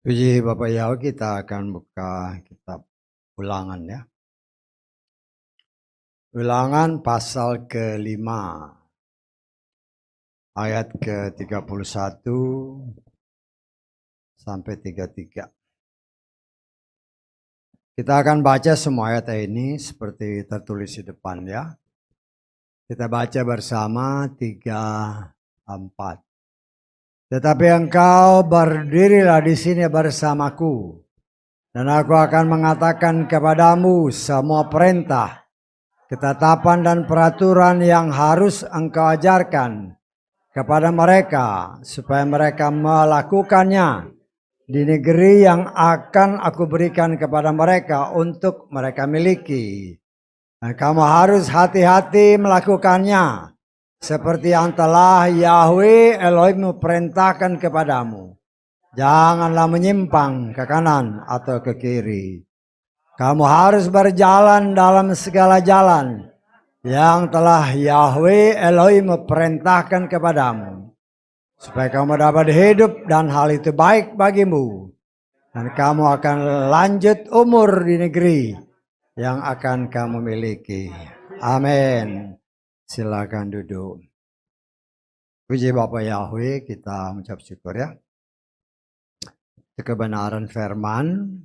Puji Bapak Yahweh, kita akan buka kitab Ulangan ya. Ulangan pasal ke-5 ayat ke-31 sampai 33. Kita akan baca semua ayat ini seperti tertulis di depan ya. Kita baca bersama 3, 4. Tetapi engkau berdirilah di sini bersamaku, dan aku akan mengatakan kepadamu semua perintah, ketetapan dan peraturan yang harus engkau ajarkan kepada mereka, supaya mereka melakukannya di negeri yang akan aku berikan kepada mereka untuk mereka miliki. Dan kamu harus hati-hati melakukannya, seperti yang telah Yahweh Elohimmu perintahkan kepadamu. Janganlah menyimpang ke kanan atau ke kiri. Kamu harus berjalan dalam segala jalan yang telah Yahweh Elohimmu perintahkan kepadamu, supaya kamu dapat hidup dan hal itu baik bagimu, dan kamu akan lanjut umur di negeri yang akan kamu miliki. Amin. Silakan duduk. Puji Bapak Yahweh, kita mengucap syukur ya. Kebenaran firman,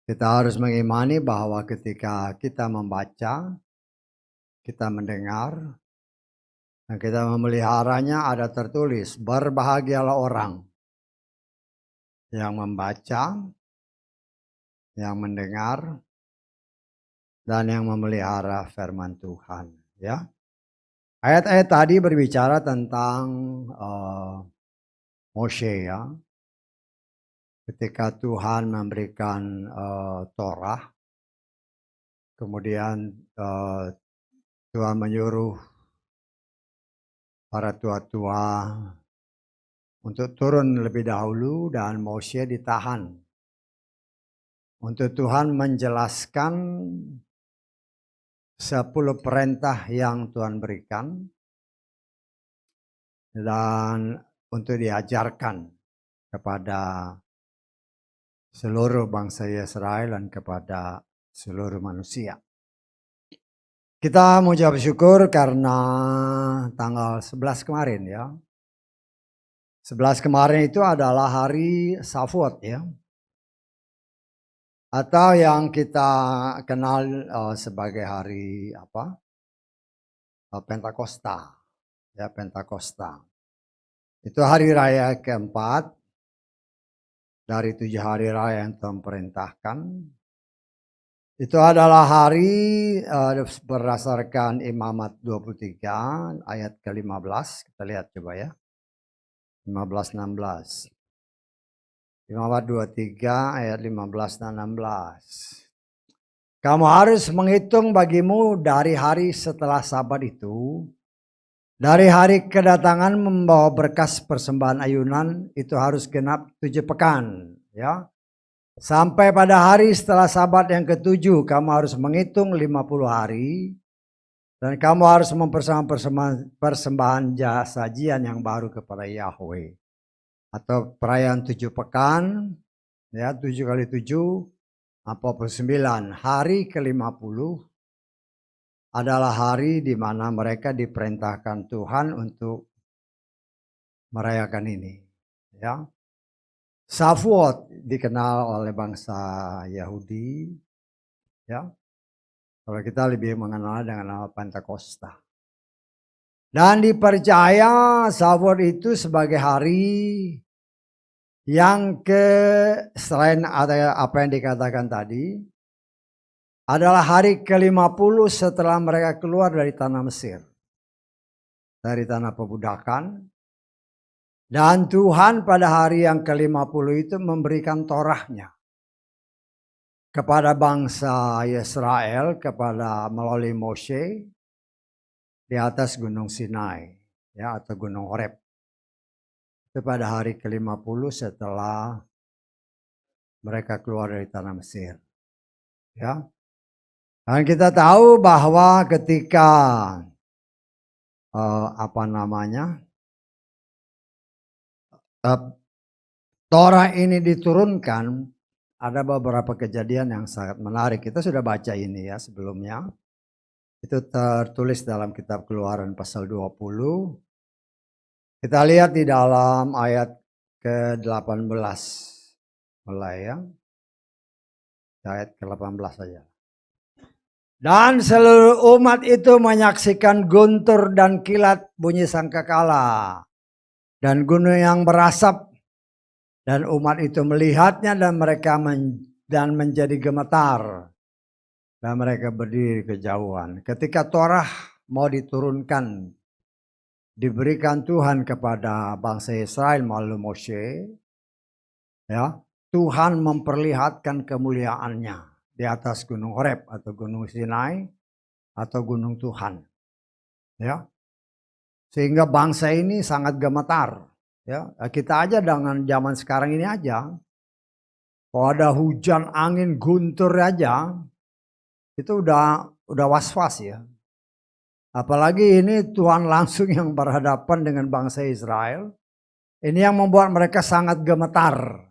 kita harus mengimani bahwa ketika kita membaca, kita mendengar, dan kita memeliharanya, ada tertulis, berbahagialah orang yang membaca, yang mendengar, dan yang memelihara firman Tuhan. Ya, ayat-ayat tadi berbicara tentang Moshe ya. Ketika Tuhan memberikan Torah, kemudian Tuhan menyuruh para tua-tua untuk turun lebih dahulu dan Moshe ditahan. Untuk Tuhan menjelaskan 10 perintah yang Tuhan berikan dan untuk diajarkan kepada seluruh bangsa Israel dan kepada seluruh manusia. Kita mengucap syukur karena tanggal 11 kemarin ya. 11 kemarin itu adalah hari Shavuot ya. Atau yang kita kenal sebagai hari apa? Pentakosta. Ya, Pentakosta. Itu hari raya keempat dari 7 hari raya yang Tuhan perintahkan. Itu adalah hari berdasarkan Imamat 23 ayat ke-15. Kita lihat coba ya. 15-16. Imamat 23 ayat 15 dan 16. Kamu harus menghitung bagimu dari hari setelah Sabat itu, dari hari kedatangan membawa berkas persembahan ayunan, itu harus genap 7 pekan. Ya. Sampai pada hari setelah Sabat yang ke-7, kamu harus menghitung 50 hari. Dan kamu harus mempersembahkan persembahan sajian yang baru kepada Yahweh. Atau perayaan 7 pekan, ya 7 kali 7, 49. Hari ke-50 adalah hari di mana mereka diperintahkan Tuhan untuk merayakan ini. Ya. Shavuot dikenal oleh bangsa Yahudi. Ya. Kalau kita lebih mengenal dengan nama Pentakosta. Dan dipercaya Shavuot itu sebagai hari yang selain apa yang dikatakan tadi, adalah hari ke-50 setelah mereka keluar dari tanah Mesir. Dari tanah perbudakan. Dan Tuhan pada hari yang ke-50 itu memberikan Torahnya kepada bangsa Israel, melalui Moshe di atas Gunung Sinai ya, atau Gunung Horeb. Itu pada hari ke-50 setelah mereka keluar dari tanah Mesir. Ya. Dan kita tahu bahwa ketika Torah ini diturunkan, ada beberapa kejadian yang sangat menarik. Kita sudah baca ini ya sebelumnya. Itu tertulis dalam kitab Keluaran pasal 20. Kita lihat di dalam ayat ke-18 mulai ya. Ayat ke-18 saja. Dan seluruh umat itu menyaksikan guntur dan kilat bunyi sangkakala dan gunung yang berasap, dan umat itu melihatnya dan mereka menjadi gemetar dan mereka berdiri kejauhan. Ketika Torah mau diturunkan, diberikan Tuhan kepada bangsa Israel melalui Moshe, ya, Tuhan memperlihatkan kemuliaannya di atas gunung Horeb atau gunung Sinai atau gunung Tuhan, ya, sehingga bangsa ini sangat gemetar. Ya, kita aja dengan zaman sekarang ini aja, kalau ada hujan angin guntur aja, itu udah was-was ya. Apalagi ini Tuhan langsung yang berhadapan dengan bangsa Israel. Ini yang membuat mereka sangat gemetar.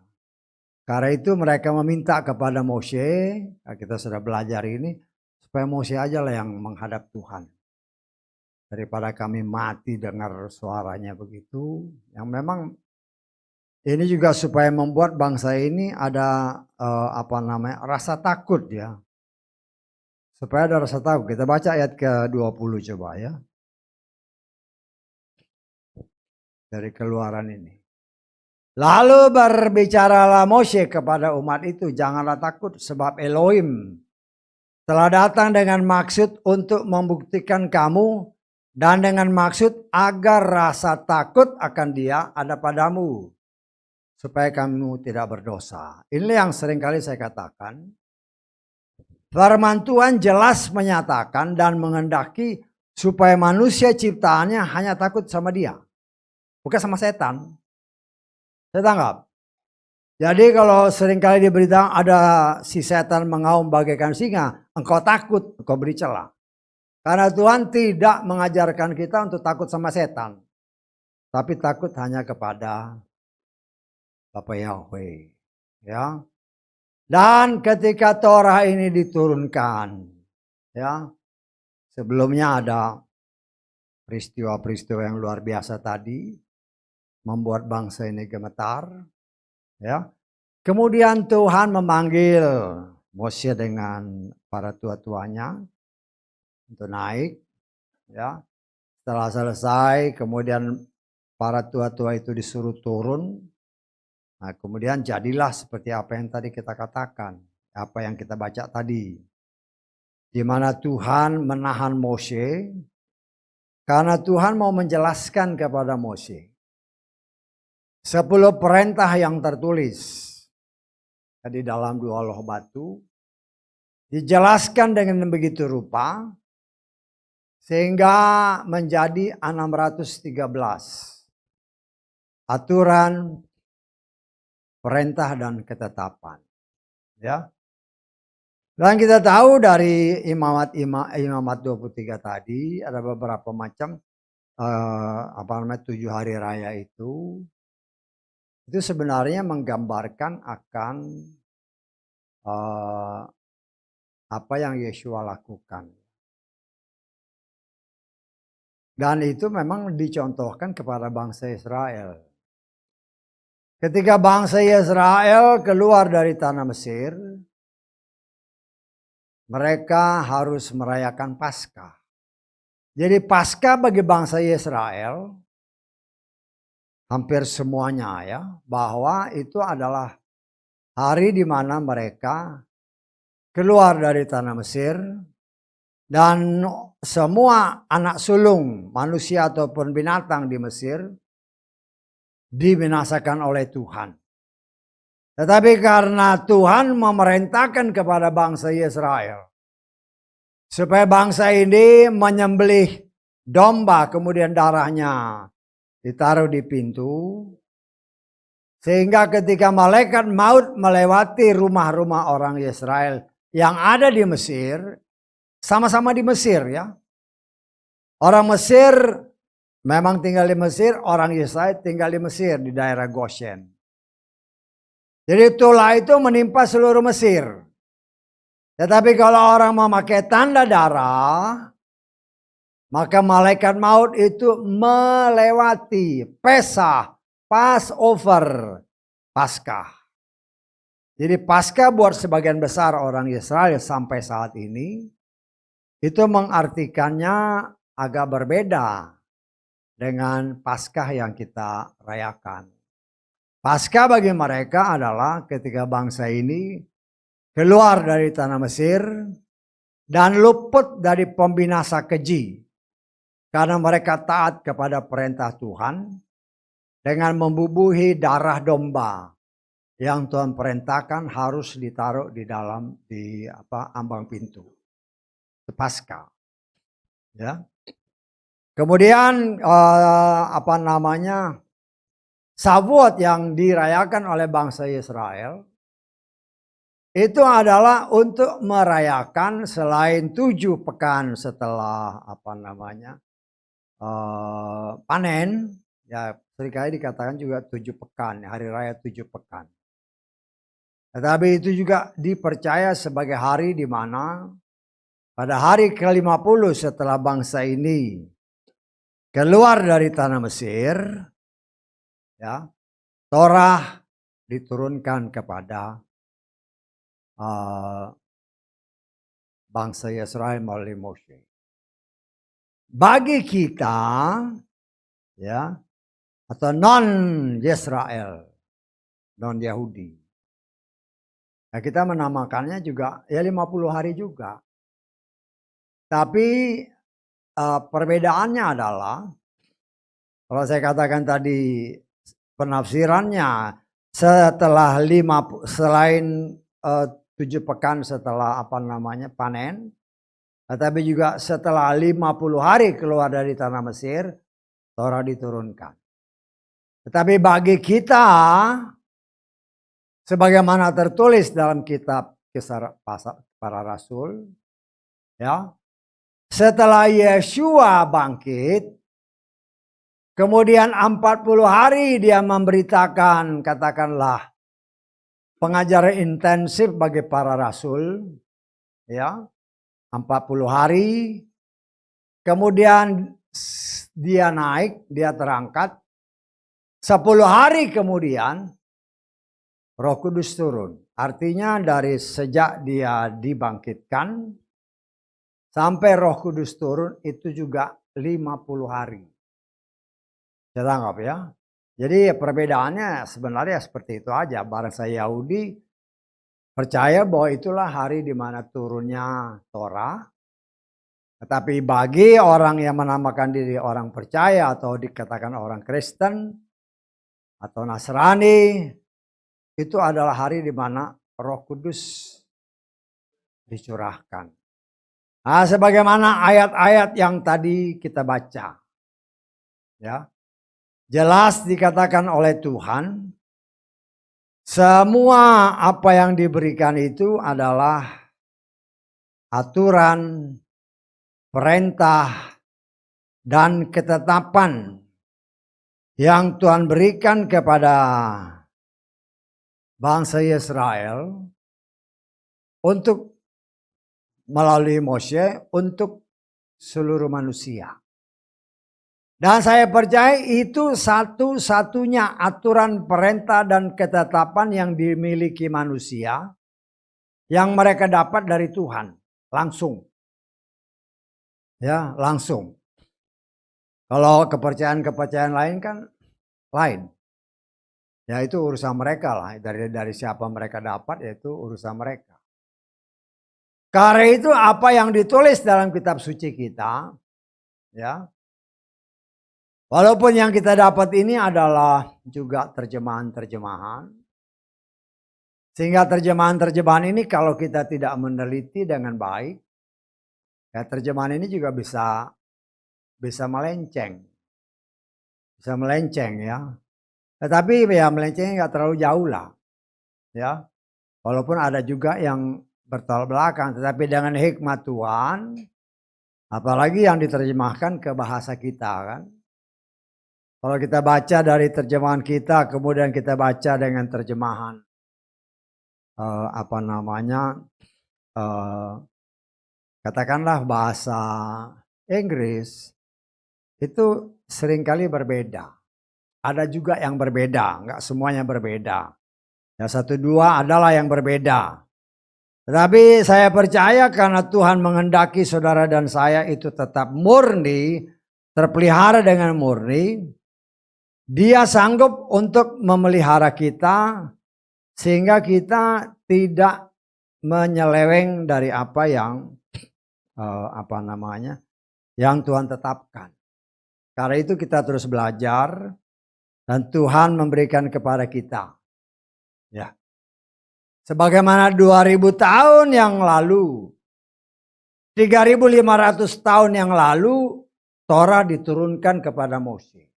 Karena itu mereka meminta kepada Moshe, kita sudah belajar ini, supaya Moshe aja lah yang menghadap Tuhan. Daripada kami mati dengar suaranya begitu, yang memang ini juga supaya membuat bangsa ini ada rasa takut ya. Supaya ada rasa takut. Kita baca ayat ke-20 coba ya. Dari Keluaran ini. Lalu berbicaralah Moshe kepada umat itu, janganlah takut sebab Elohim telah datang dengan maksud untuk membuktikan kamu dan dengan maksud agar rasa takut akan Dia ada padamu supaya kamu tidak berdosa. Ini yang seringkali saya katakan. Firman Tuhan jelas menyatakan dan menghendaki supaya manusia ciptaannya hanya takut sama Dia, bukan sama setan. Saya tanggap. Jadi kalau seringkali diberitakan ada si setan mengaum bagaikan singa, engkau takut, engkau beri celah. Karena Tuhan tidak mengajarkan kita untuk takut sama setan, tapi takut hanya kepada Bapa Yahweh. Ya. Dan ketika Torah ini diturunkan, ya, sebelumnya ada peristiwa-peristiwa yang luar biasa tadi, membuat bangsa ini gemetar, ya. Kemudian Tuhan memanggil Moshe dengan para tua-tuanya untuk naik, ya. Setelah selesai, kemudian para tua-tua itu disuruh turun. Nah, kemudian jadilah seperti apa yang tadi kita katakan, apa yang kita baca tadi, di mana Tuhan menahan Moshe karena Tuhan mau menjelaskan kepada Moshe 10 perintah yang tertulis di dalam 2 loh batu, dijelaskan dengan begitu rupa sehingga menjadi 613 aturan, perintah dan ketetapan. Ya. Dan kita tahu dari imamat 23 tadi ada beberapa macam 7 hari raya itu sebenarnya menggambarkan akan apa yang Yeshua lakukan. Dan itu memang dicontohkan kepada bangsa Israel. Ketika bangsa Israel keluar dari tanah Mesir, mereka harus merayakan Paskah. Jadi Paskah bagi bangsa Israel hampir semuanya ya, bahwa itu adalah hari di mana mereka keluar dari tanah Mesir dan semua anak sulung manusia ataupun binatang di Mesir dibinasakan oleh Tuhan. Tetapi karena Tuhan memerintahkan kepada bangsa Israel supaya bangsa ini menyembelih domba, kemudian darahnya ditaruh di pintu, sehingga ketika malaikat maut melewati rumah-rumah orang Israel yang ada di Mesir, sama-sama di Mesir ya. Orang Mesir memang tinggal di Mesir, orang Israel tinggal di Mesir di daerah Goshen. Jadi tulah itu menimpa seluruh Mesir. Tetapi kalau orang memakai tanda darah, maka malaikat maut itu melewati Pesah, Passover, Paskah. Jadi Paskah buat sebagian besar orang Israel sampai saat ini, itu mengartikannya agak berbeda dengan Paskah yang kita rayakan. Paskah bagi mereka adalah ketika bangsa ini keluar dari tanah Mesir dan luput dari pembinasa keji. Karena mereka taat kepada perintah Tuhan dengan membubuhi darah domba yang Tuhan perintahkan harus ditaruh di dalam ambang pintu. Paskah. Ya. Kemudian Shavuot yang dirayakan oleh bangsa Israel itu adalah untuk merayakan selain 7 pekan setelah panen, ya seringkali dikatakan juga 7 pekan, hari raya 7 pekan. Tetapi itu juga dipercaya sebagai hari di mana pada hari ke-50 setelah bangsa ini keluar dari tanah Mesir, ya, Torah diturunkan kepada bangsa Israel melalui Moshe. Bagi kita, ya, atau non-Israel, non-Yahudi, ya kita menamakannya juga ya 50 hari juga. Tapi perbedaannya adalah, kalau saya katakan tadi penafsirannya setelah selain 7 pekan setelah panen, tetapi juga setelah 50 hari keluar dari tanah Mesir, Torah diturunkan. Tetapi bagi kita, sebagaimana tertulis dalam kitab Kisah Para Rasul, ya, setelah Yeshua bangkit, kemudian 40 hari dia memberitakan, katakanlah, pengajaran intensif bagi para rasul, ya, 40 hari, kemudian dia naik, dia terangkat, 10 hari kemudian Roh Kudus turun. Artinya dari sejak dia dibangkitkan sampai Roh Kudus turun itu juga 50 hari. Saya tangkap ya. Jadi perbedaannya sebenarnya seperti itu aja. Bangsa Yahudi percaya bahwa itulah hari di mana turunnya Torah. Tetapi bagi orang yang menamakan diri orang percaya atau dikatakan orang Kristen atau Nasrani, itu adalah hari di mana Roh Kudus dicurahkan. Nah, sebagaimana ayat-ayat yang tadi kita baca, ya, jelas dikatakan oleh Tuhan, semua apa yang diberikan itu adalah aturan, perintah, dan ketetapan yang Tuhan berikan kepada bangsa Israel untuk melalui Moshe untuk seluruh manusia. Dan saya percaya itu satu-satunya aturan, perintah, dan ketetapan yang dimiliki manusia yang mereka dapat dari Tuhan langsung. Ya, langsung. Kalau kepercayaan-kepercayaan lain kan lain. Ya itu urusan mereka lah. Dari siapa mereka dapat, yaitu urusan mereka. Karena itu apa yang ditulis dalam kitab suci kita, ya, walaupun yang kita dapat ini adalah juga terjemahan-terjemahan. Sehingga terjemahan-terjemahan ini kalau kita tidak meneliti dengan baik, ya terjemahan ini juga bisa melenceng. Bisa melenceng ya. Tetapi ya melencengnya nggak terlalu jauh lah. Ya. Walaupun ada juga yang bertolak belakang. Tetapi dengan hikmat Tuhan, apalagi yang diterjemahkan ke bahasa kita kan. Kalau kita baca dari terjemahan kita, kemudian kita baca dengan terjemahan katakanlah bahasa Inggris, itu seringkali berbeda. Ada juga yang berbeda, nggak semuanya berbeda. Ya, satu dua adalah yang berbeda. Tetapi saya percaya karena Tuhan menghendaki saudara dan saya itu tetap murni, terpelihara dengan murni, Dia sanggup untuk memelihara kita sehingga kita tidak menyeleweng dari apa yang yang Tuhan tetapkan. Karena itu kita terus belajar dan Tuhan memberikan kepada kita. Ya. Sebagaimana 2000 tahun yang lalu, 3500 tahun yang lalu, Torah diturunkan kepada Mose.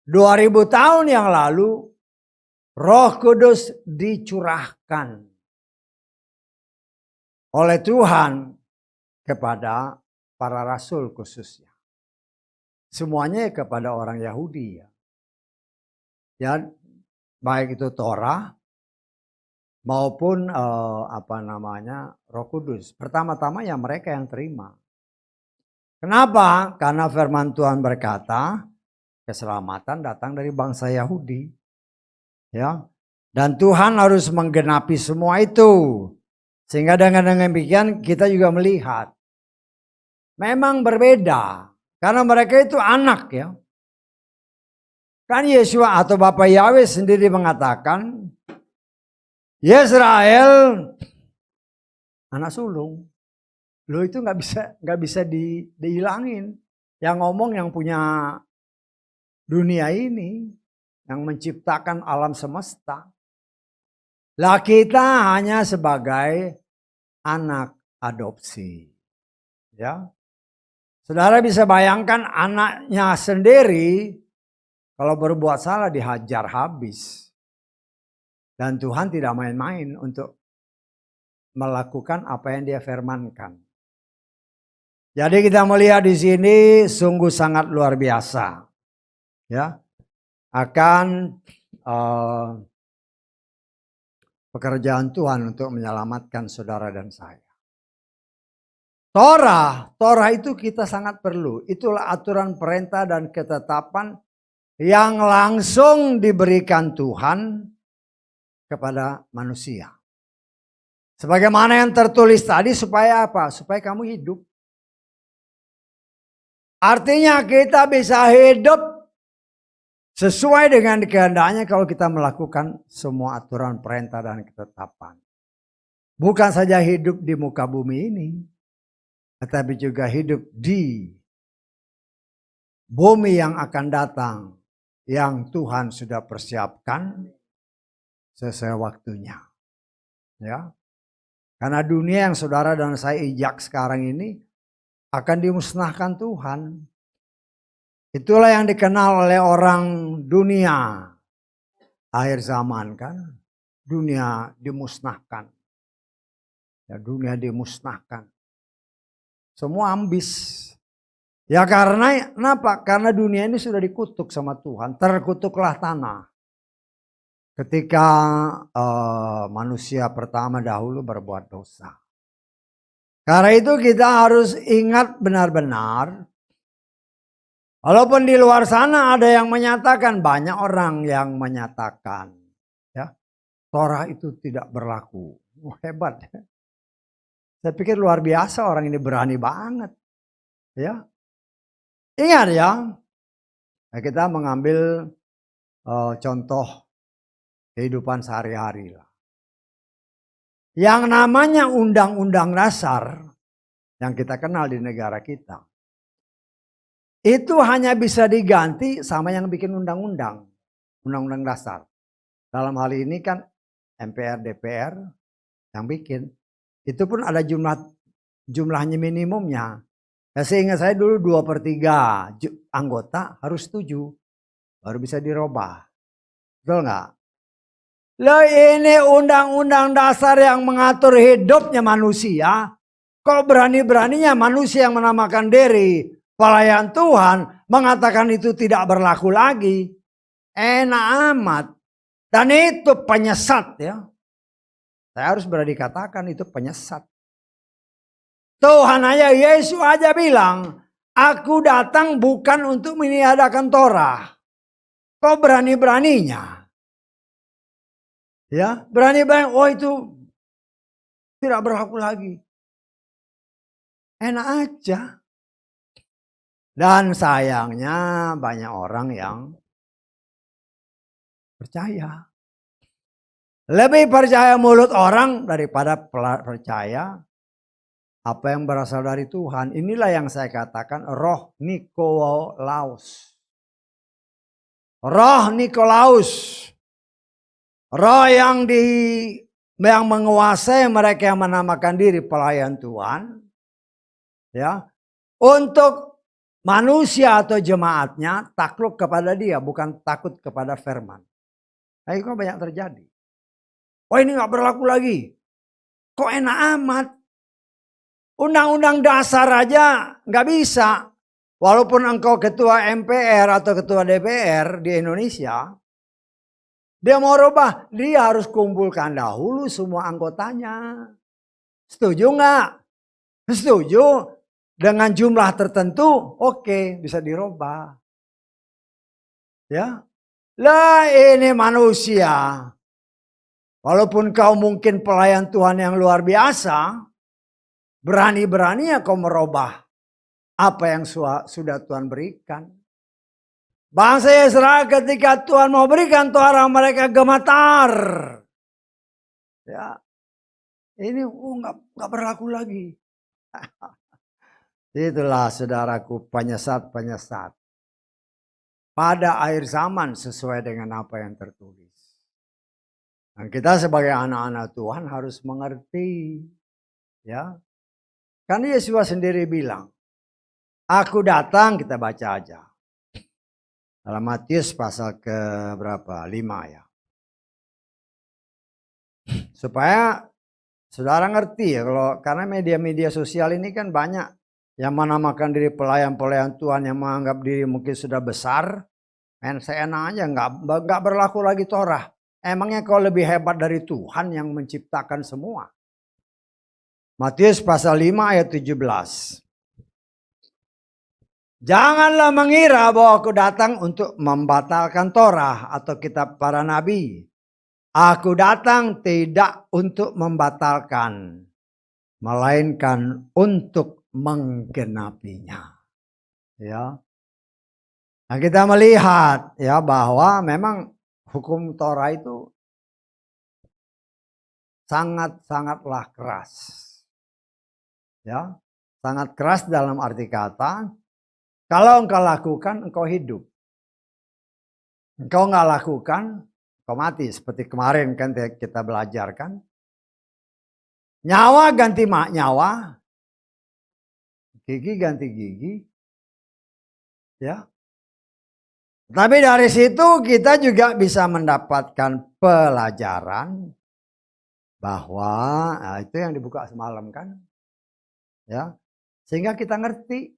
2000 tahun yang lalu, Roh Kudus dicurahkan oleh Tuhan kepada para rasul khususnya. Semuanya kepada orang Yahudi ya. Ya, baik itu Torah maupun Roh Kudus. Pertama-tama ya mereka yang terima. Kenapa? Karena firman Tuhan berkata, keselamatan datang dari bangsa Yahudi. Ya. Dan Tuhan harus menggenapi semua itu. Sehingga dengan demikian kita juga melihat memang berbeda. Karena mereka itu anak ya. Kan Yesua atau Bapak Yahweh sendiri mengatakan, Yesrael anak sulung. Lo itu nggak bisa dihilangin. Yang ngomong yang punya dunia ini, yang menciptakan alam semesta. Lah kita hanya sebagai anak adopsi. Ya. Saudara bisa bayangkan anaknya sendiri kalau berbuat salah dihajar habis. Dan Tuhan tidak main-main untuk melakukan apa yang Dia firmankan. Jadi kita melihat di sini sungguh sangat luar biasa. Ya. Akan pekerjaan Tuhan untuk menyelamatkan saudara dan saya. Torah itu kita sangat perlu. Itulah aturan perintah dan ketetapan yang langsung diberikan Tuhan kepada manusia. Sebagaimana yang tertulis tadi supaya apa? Supaya kamu hidup. Artinya kita bisa hidup sesuai dengan kehendaknya kalau kita melakukan semua aturan perintah dan ketetapan. Bukan saja hidup di muka bumi ini, tetapi juga hidup di bumi yang akan datang, yang Tuhan sudah persiapkan sesuai waktunya. Ya. Karena dunia yang saudara dan saya ijak sekarang ini akan dimusnahkan Tuhan. Itulah yang dikenal oleh orang dunia. Akhir zaman kan, dunia dimusnahkan. Ya, dunia dimusnahkan. Semua ambis. Ya karena kenapa? Karena dunia ini sudah dikutuk sama Tuhan. Terkutuklah tanah. Ketika manusia pertama dahulu berbuat dosa. Karena itu kita harus ingat benar-benar. Walaupun di luar sana ada yang menyatakan, banyak orang yang menyatakan. Ya, Torah itu tidak berlaku. Hebat. Saya pikir luar biasa orang ini berani banget. Ya, ingat ya, kita mengambil contoh kehidupan sehari-hari lah. Yang namanya undang-undang dasar yang kita kenal di negara kita. Itu hanya bisa diganti sama yang bikin undang-undang. Undang-undang dasar. Dalam hal ini kan MPR, DPR yang bikin. Itu pun ada jumlahnya minimumnya. Ya, seingat saya dulu 2/3 anggota harus setuju. Baru bisa dirubah. Betul nggak? Loh ini undang-undang dasar yang mengatur hidupnya manusia. Kok berani-beraninya manusia yang menamakan diri pelayan Tuhan mengatakan itu tidak berlaku lagi. Enak amat. Dan itu penyesat ya. Saya harus berani katakan itu penyesat. Tuhan aja, Yesus aja bilang, aku datang bukan untuk meniadakan Torah. Kok berani-beraninya? Ya, berani-berani, oh itu tidak berlaku lagi. Enak aja. Dan sayangnya banyak orang yang percaya. Lebih percaya mulut orang daripada percaya apa yang berasal dari Tuhan. Inilah yang saya katakan roh Nikolaus. Roh Nikolaus. Roh yang menguasai mereka yang menamakan diri pelayan Tuhan. Ya. Untuk manusia atau jemaatnya takluk kepada dia, bukan takut kepada firman. Nah, itu banyak terjadi. Oh ini gak berlaku lagi. Kok enak amat. Undang-undang dasar aja gak bisa. Walaupun engkau ketua MPR atau ketua DPR di Indonesia. Dia mau rubah. Dia harus kumpulkan dahulu semua anggotanya. Setuju gak? Setuju. Dengan jumlah tertentu. Oke, bisa dirubah. Ya. Lah ini manusia. Walaupun kau mungkin pelayan Tuhan yang luar biasa, berani-beraninya kau merubah apa yang sudah Tuhan berikan. Bangsa Israel ketika Tuhan mau berikan Torah mereka gemetar. Ya, ini nggak berlaku lagi. Itulah saudaraku penyesat-penyesat. Pada akhir zaman sesuai dengan apa yang tertulis. Dan kita sebagai anak-anak Tuhan harus mengerti. Ya. Kan Yesus sendiri bilang, aku datang, kita baca aja. Dalam Matius pasal ke berapa? 5 ya. Supaya saudara ngerti ya, karena media-media sosial ini kan banyak yang menamakan diri pelayan-pelayan Tuhan yang menganggap diri mungkin sudah besar. Seenak aja nggak berlaku lagi Torah. Emangnya kau lebih hebat dari Tuhan yang menciptakan semua? Matius pasal 5 ayat 17. Janganlah mengira bahwa aku datang untuk membatalkan Torah atau kitab para nabi. Aku datang tidak untuk membatalkan, melainkan untuk menggenapinya. Ya. Nah, kita melihat ya bahwa memang hukum Torah itu sangat-sangatlah keras. Ya, sangat keras dalam arti kata, kalau engkau lakukan, engkau hidup. Engkau nggak lakukan, engkau mati. Seperti kemarin kan kita belajar kan. Nyawa ganti nyawa, gigi ganti gigi. Ya. Tapi dari situ kita juga bisa mendapatkan pelajaran bahwa itu yang dibuka semalam kan. Ya. Sehingga kita ngerti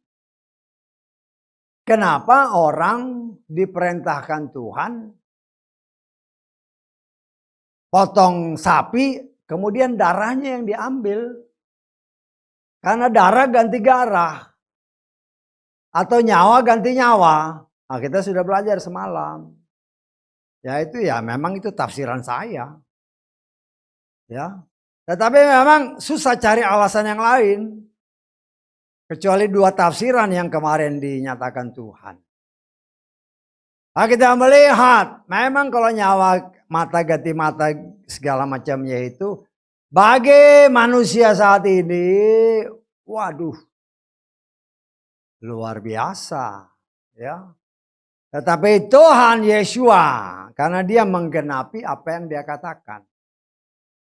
kenapa orang diperintahkan Tuhan potong sapi, kemudian darahnya yang diambil. Karena darah ganti darah. Atau nyawa ganti nyawa. Nah, kita sudah belajar semalam. Ya itu ya memang itu tafsiran saya. Ya. Tetapi memang susah cari alasan yang lain. Kecuali dua tafsiran yang kemarin dinyatakan Tuhan. Nah, kita melihat memang kalau nyawa mata ganti mata segala macamnya itu bagi manusia saat ini, waduh, luar biasa, ya. Tetapi Tuhan Yeshua, karena dia menggenapi apa yang dia katakan.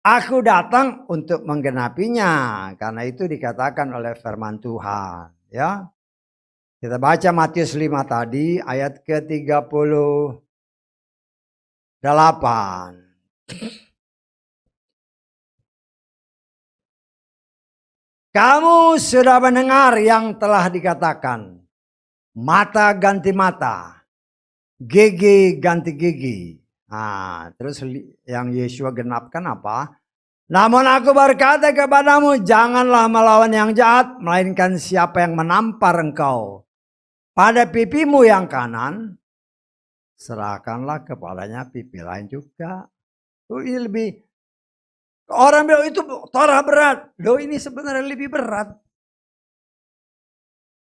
Aku datang untuk menggenapinya, karena itu dikatakan oleh firman Tuhan, ya. Kita baca Matius 5 tadi ayat ke-38. Kamu sudah mendengar yang telah dikatakan, mata ganti mata, gigi ganti gigi. Nah, terus yang Yesua genapkan apa? Namun aku berkata kepadamu, janganlah melawan yang jahat, melainkan siapa yang menampar engkau pada pipimu yang kanan, serahkanlah kepadanya pipi lain juga. Ini lebih, orang bilang itu Torah berat. Loh, ini sebenarnya lebih berat.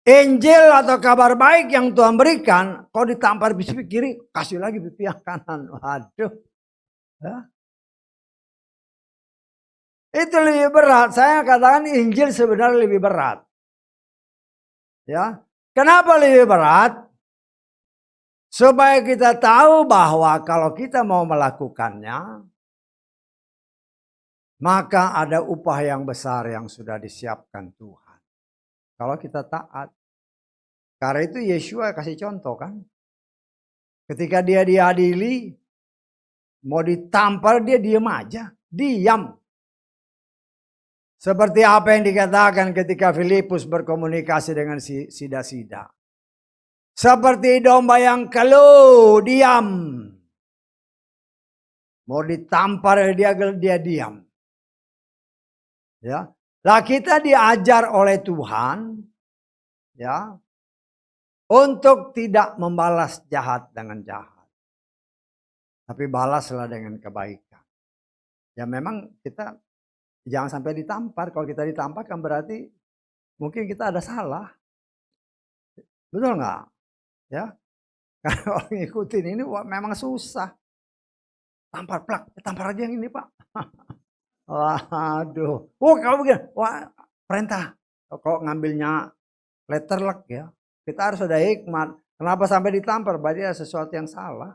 Injil atau kabar baik yang Tuhan berikan, kau ditampar pipi kiri, kasih lagi pipi yang kanan. Waduh. Ya. Itu lebih berat. Saya katakan Injil sebenarnya lebih berat. Ya. Kenapa lebih berat? Supaya kita tahu bahwa kalau kita mau melakukannya, maka ada upah yang besar yang sudah disiapkan Tuhan. Kalau kita taat. Karena itu Yesua kasih contoh kan. Ketika dia diadili, mau ditampar dia diam aja. Diam. Seperti apa yang dikatakan ketika Filipus berkomunikasi dengan Sida-Sida. Seperti domba yang keluh, diam. Mau ditampar dia diam. Ya. Lah kita diajar oleh Tuhan, ya, untuk tidak membalas jahat dengan jahat. Tapi balaslah dengan kebaikan. Ya memang kita jangan sampai ditampar. Kalau kita ditampar kan berarti mungkin kita ada salah. Betul nggak? Ya. Kalau ngikutin ini memang susah. Tampar plak, tampar aja yang ini Pak. Waduh. Oh kalau begini, wah perintah. Kok ngambilnya letter luck ya. Kita harus ada hikmat. Kenapa sampai ditampar? Berarti ada sesuatu yang salah.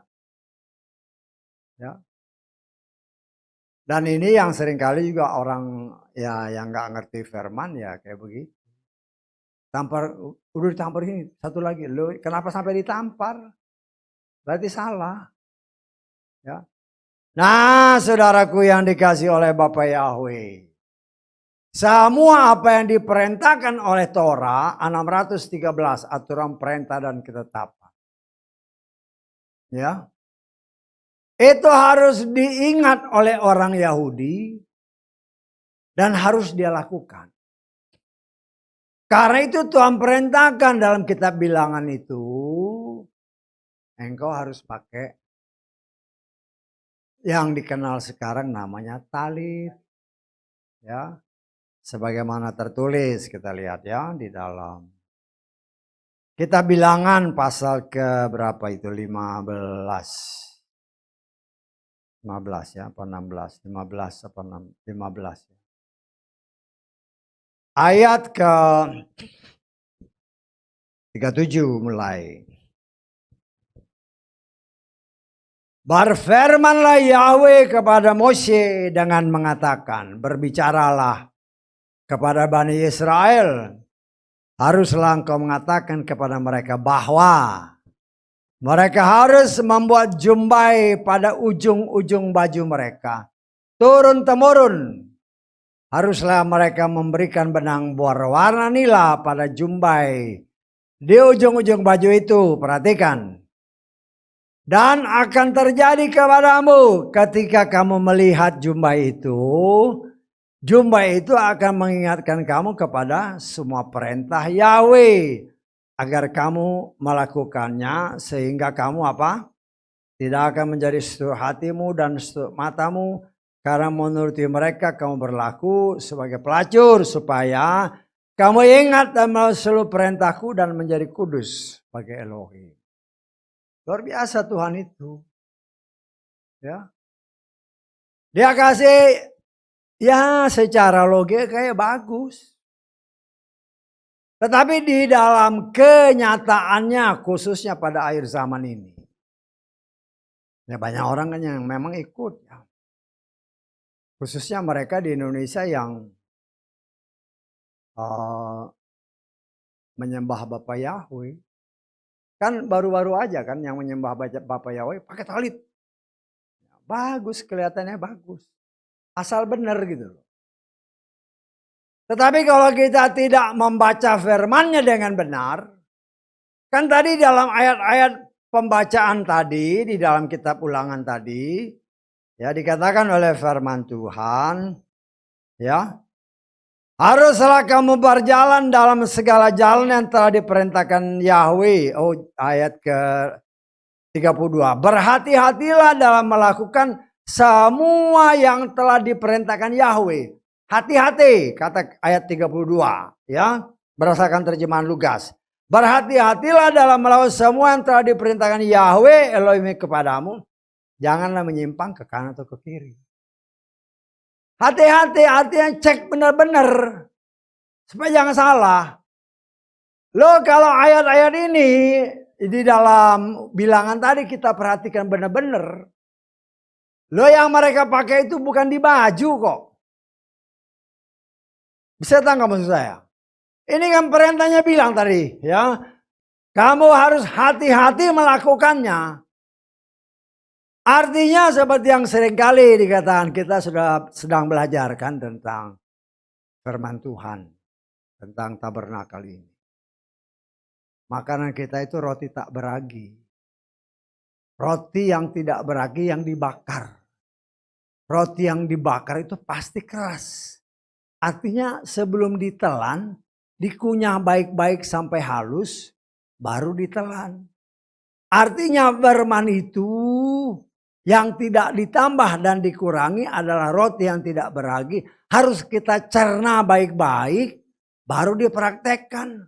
Ya. Dan ini yang seringkali juga orang ya yang nggak ngerti firman ya kayak begitu. Tampar, udah ditampar ini, satu lagi. Lo kenapa sampai ditampar? Berarti salah. Ya. Nah, saudaraku yang dikasih oleh Bapak Yahweh. Semua apa yang diperintahkan oleh Torah 613 aturan perintah dan ketetapan. Ya. Itu harus diingat oleh orang Yahudi dan harus dia lakukan. Karena itu Tuhan perintahkan dalam kitab Bilangan itu, engkau harus pakai yang dikenal sekarang namanya talit. Ya. Sebagaimana tertulis kita lihat ya di dalam kitab Bilangan pasal ke berapa itu 15 ya apa 16 15 apa 15 ya. Ayat ke 37 mulai. Berfirmanlah Yahweh kepada Mose dengan mengatakan, berbicaralah kepada Bani Israel, haruslah engkau mengatakan kepada mereka bahwa mereka harus membuat jumbai pada ujung-ujung baju mereka. Turun-temurun. Haruslah mereka memberikan benang berwarna nila pada jumbai. Di ujung-ujung baju itu, perhatikan. Dan akan terjadi kepadamu ketika kamu melihat jumbai itu akan mengingatkan kamu kepada semua perintah Yahweh. Agar kamu melakukannya sehingga kamu apa? Tidak akan menjadi setuh hatimu dan setuh matamu. Karena menuruti mereka kamu berlaku sebagai pelacur. Supaya kamu ingat dan melalui seluruh perintahku dan menjadi kudus bagi Elohim. Luar biasa Tuhan itu. Ya. Dia kasih ya secara logika kayak bagus. Tetapi di dalam kenyataannya khususnya pada akhir zaman ini. Ya banyak orang kan yang memang ikut. Ya. Khususnya mereka di Indonesia yang menyembah Bapak Yahweh. Kan baru-baru aja kan yang menyembah Bapak Yahweh pakai talit. Bagus, kelihatannya bagus. Asal benar gitu loh. Tetapi kalau kita tidak membaca firman-Nya dengan benar, Kan tadi dalam ayat-ayat pembacaan tadi, di dalam kitab Ulangan tadi, ya dikatakan oleh firman Tuhan, ya, haruslah kamu berjalan dalam segala jalan yang telah diperintahkan Yahweh. Oh, ayat ke-32. Berhati-hatilah dalam melakukan semua yang telah diperintahkan Yahweh. Hati-hati, kata ayat 32, ya, berdasarkan terjemahan Lukas. Berhati-hatilah dalam melakukan semua yang telah diperintahkan Yahweh Elohim kepadamu. Janganlah menyimpang ke kanan atau ke kiri. Hati-hati, artinya cek benar-benar. Supaya jangan salah. Lo kalau ayat-ayat ini di dalam bilangan tadi kita perhatikan benar-benar. Lo yang mereka pakai itu bukan di baju kok. Bisa tangkap maksud saya? Ini kan perintahnya bilang tadi, ya. Kamu harus hati-hati melakukannya. Artinya seperti yang seringkali dikatakan, kita sudah sedang belajarkan tentang firman Tuhan, tentang tabernakel ini. Makanan kita itu roti tak beragi. Roti yang tidak beragi yang dibakar. Roti yang dibakar itu pasti keras. Artinya sebelum ditelan, dikunyah baik-baik sampai halus, baru ditelan. Artinya firman itu yang tidak ditambah dan dikurangi adalah roti yang tidak beragi. Harus kita cerna baik-baik, baru dipraktekkan.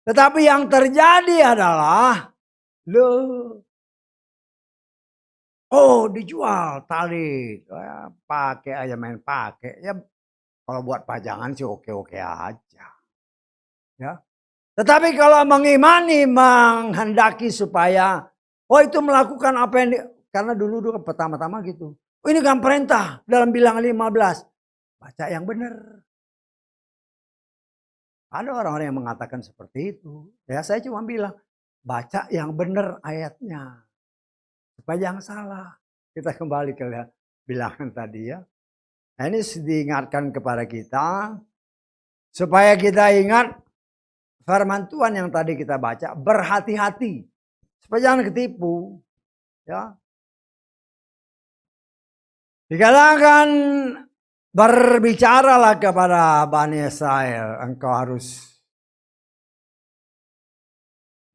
Tetapi yang terjadi adalah, dijual tali, pakai aja main pakai. Ya kalau buat pajangan sih oke-oke aja. Ya. Tetapi kalau mengimani, menghendaki supaya, itu melakukan apa yang, karena dulu pertama-tama gitu. Ini kan perintah dalam bilangan 15. Baca yang benar. Ada orang-orang yang mengatakan seperti itu. Ya saya cuma bilang, baca yang benar ayatnya. Supaya jangan salah. Kita kembali ke bilangan tadi ya. Nah, ini diingatkan kepada kita. Supaya kita ingat firman Tuhan yang tadi kita baca. Berhati-hati. Supaya jangan ketipu. Ya. Dikatakan berbicaralah kepada Bani Israel. Engkau harus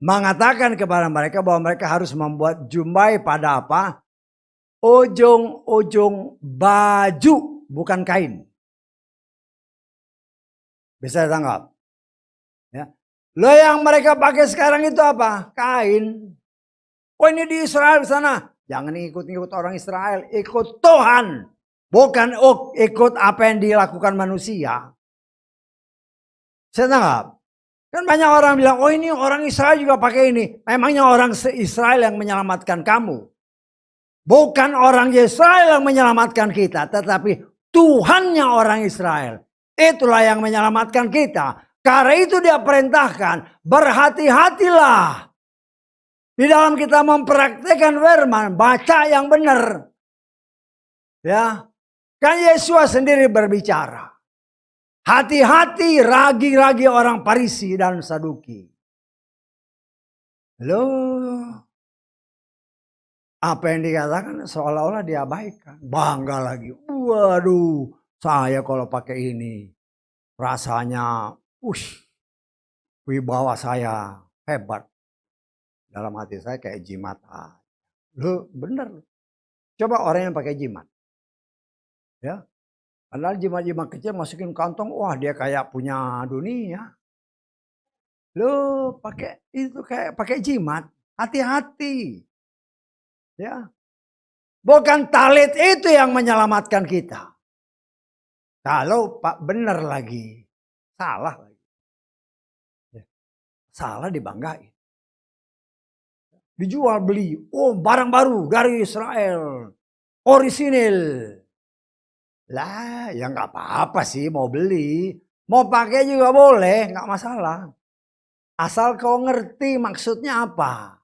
mengatakan kepada mereka bahwa mereka harus membuat jumbai pada apa? Ujung-ujung baju, bukan kain. Bisa ditangkap? Ya. Lo yang mereka pakai sekarang itu apa? Kain. Oh ini di Israel sana. Jangan ikut-ikut orang Israel. Ikut Tuhan. Bukan ikut apa yang dilakukan manusia. Saya tangkap. Kan banyak orang bilang, oh ini orang Israel juga pakai ini. Memangnya orang Israel yang menyelamatkan kamu. Bukan orang Israel yang menyelamatkan kita. Tetapi Tuhannya orang Israel. Itulah yang menyelamatkan kita. Karena itu dia perintahkan, berhati-hatilah. Di dalam kita mempraktikkan firman, baca yang benar. Ya, kan Yesus sendiri berbicara. Hati-hati ragi-ragi orang Farisi dan Saduki. Loh, apa yang dikatakan seolah-olah diabaikan. Bangga lagi. Waduh, saya kalau pakai ini rasanya, wibawa saya hebat. Dalam hati saya kayak jimat. Loh, bener. Coba orang yang pakai jimat. Ya. Padahal jimat-jimat kecil masukin kantong, wah dia kayak punya dunia. Loh, pakai itu kayak pakai jimat. Hati-hati. Ya. Bukan talit itu yang menyelamatkan kita. Kalau Pak benar lagi, salah lagi. Ya. Salah dibanggain. Dijual beli, barang baru dari Israel. Orisinil. Lah, ya nggak apa-apa sih mau beli. Mau pakai juga boleh, nggak masalah. Asal kau ngerti maksudnya apa.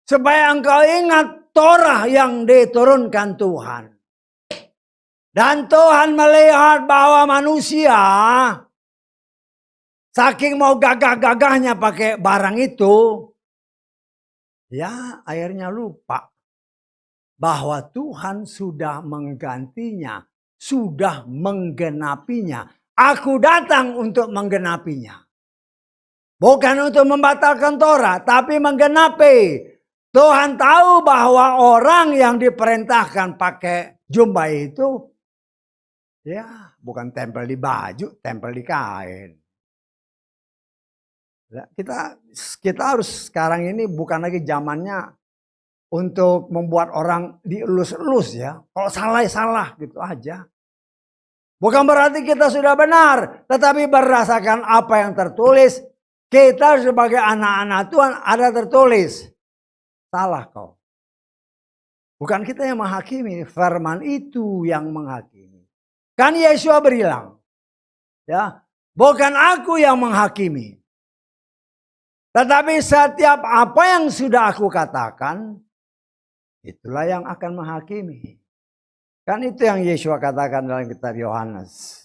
Supaya engkau ingat Torah yang diturunkan Tuhan. Dan Tuhan melihat bahwa manusia Saking mau gagah-gagahnya pakai barang itu, ya akhirnya lupa bahwa Tuhan sudah menggantinya, sudah menggenapinya. Aku datang untuk menggenapinya. Bukan untuk membatalkan Torah, tapi menggenapi. Tuhan tahu bahwa orang yang diperintahkan pakai jubah itu, ya bukan tempel di baju, tempel di kain. Kita harus sekarang ini bukan lagi zamannya untuk membuat orang dielus-elus ya. Kalau salah ya salah gitu aja. Bukan berarti kita sudah benar, tetapi berdasarkan apa yang tertulis, kita sebagai anak-anak Tuhan ada tertulis. Salah kau. Bukan kita yang menghakimi, firman itu yang menghakimi. Kan Yesus bilang, ya, bukan aku yang menghakimi. Tetapi setiap apa yang sudah aku katakan, itulah yang akan menghakimi. Kan itu yang Yesus katakan dalam kitab Yohanes.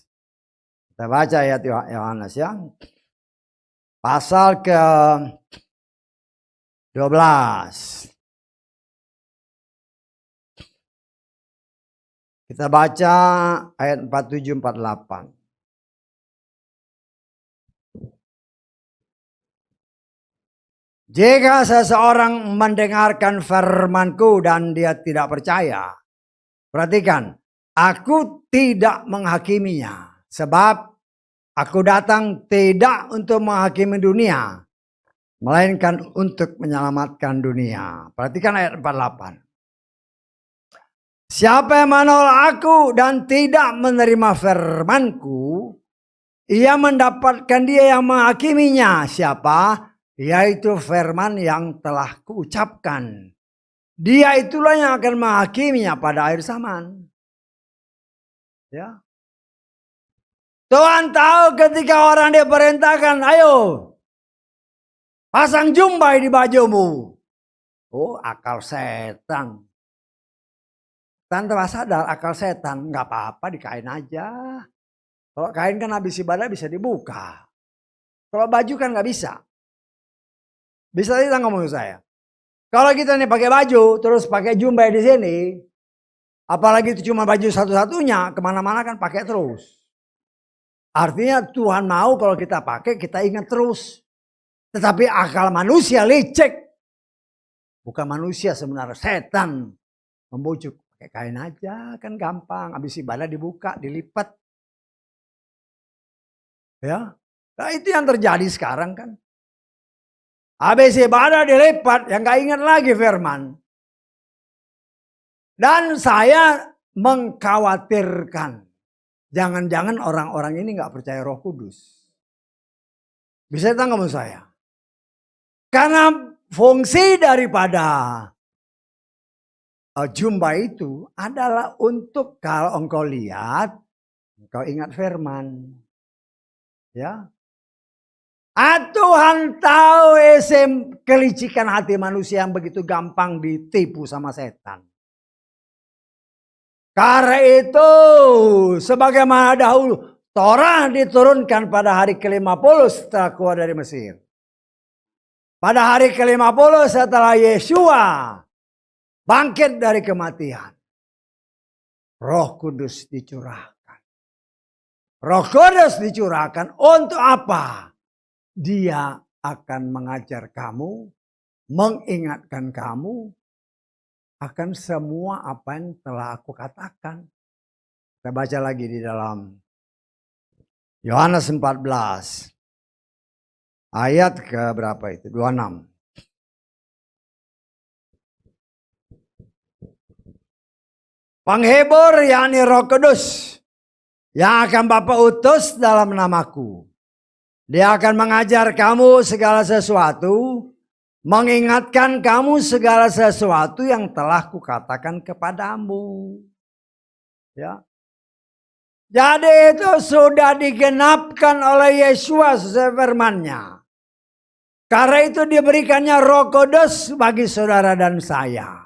Kita baca ayat Yohanes ya. Pasal ke 12. Kita baca ayat 47-48. Jika seseorang mendengarkan firman-Ku dan dia tidak percaya, perhatikan, aku tidak menghakiminya, sebab aku datang tidak untuk menghakimi dunia, melainkan untuk menyelamatkan dunia. Perhatikan ayat 48. Siapa yang menolak aku dan tidak menerima firman-Ku, ia mendapatkan dia yang menghakiminya. Siapa? Yaitu firman yang telah kuucapkan. Dia itulah yang akan menghakiminya pada akhir zaman. Ya. Tuhan tahu ketika orang diperintahkan, ayo pasang jumbai di bajumu. Oh, akal setan. Tanpa sadar akal setan, nggak apa-apa di kain aja. Kalau kain kan habis ibadah bisa dibuka. Kalau baju kan nggak bisa. Bisa tidak ngomong saya. Kalau kita nih pakai baju, terus pakai jumbai di sini, apalagi itu cuma baju satu-satunya, kemana-mana kan pakai terus. Artinya Tuhan mau kalau kita pakai, kita ingat terus. Tetapi akal manusia licik. Bukan manusia sebenarnya, setan membujuk. Pakai kain aja, kan gampang. Habis ibadah dibuka, dilipat. Ya, nah itu yang terjadi sekarang kan. Habis ibadah dilipat, yang gak ingat lagi firman. Dan saya mengkhawatirkan. Jangan-jangan orang-orang ini gak percaya Roh Kudus. Bisa tanggung saya. Karena fungsi daripada jumba itu adalah untuk kalau engkau lihat, engkau ingat firman. Ya. Tuhan tahu kelicikan hati manusia yang begitu gampang ditipu sama setan. Karena itu sebagaimana dahulu Torah diturunkan pada hari ke-50 setelah keluar dari Mesir. Pada hari ke-50 setelah Yeshua bangkit dari kematian. Roh Kudus dicurahkan. Roh Kudus dicurahkan untuk apa? Dia akan mengajar kamu, mengingatkan kamu akan semua apa yang telah aku katakan. Kita baca lagi di dalam Yohanes 14. Ayat ke berapa itu? 26. Penghibur yakni Roh Kudus yang akan Bapa utus dalam namaku. Dia akan mengajar kamu segala sesuatu, mengingatkan kamu segala sesuatu yang telah kukatakan kepadamu. Ya. Jadi itu sudah digenapkan oleh Yesus firman-Nya. Karena itu diberikannya Roh Kudus bagi saudara dan saya.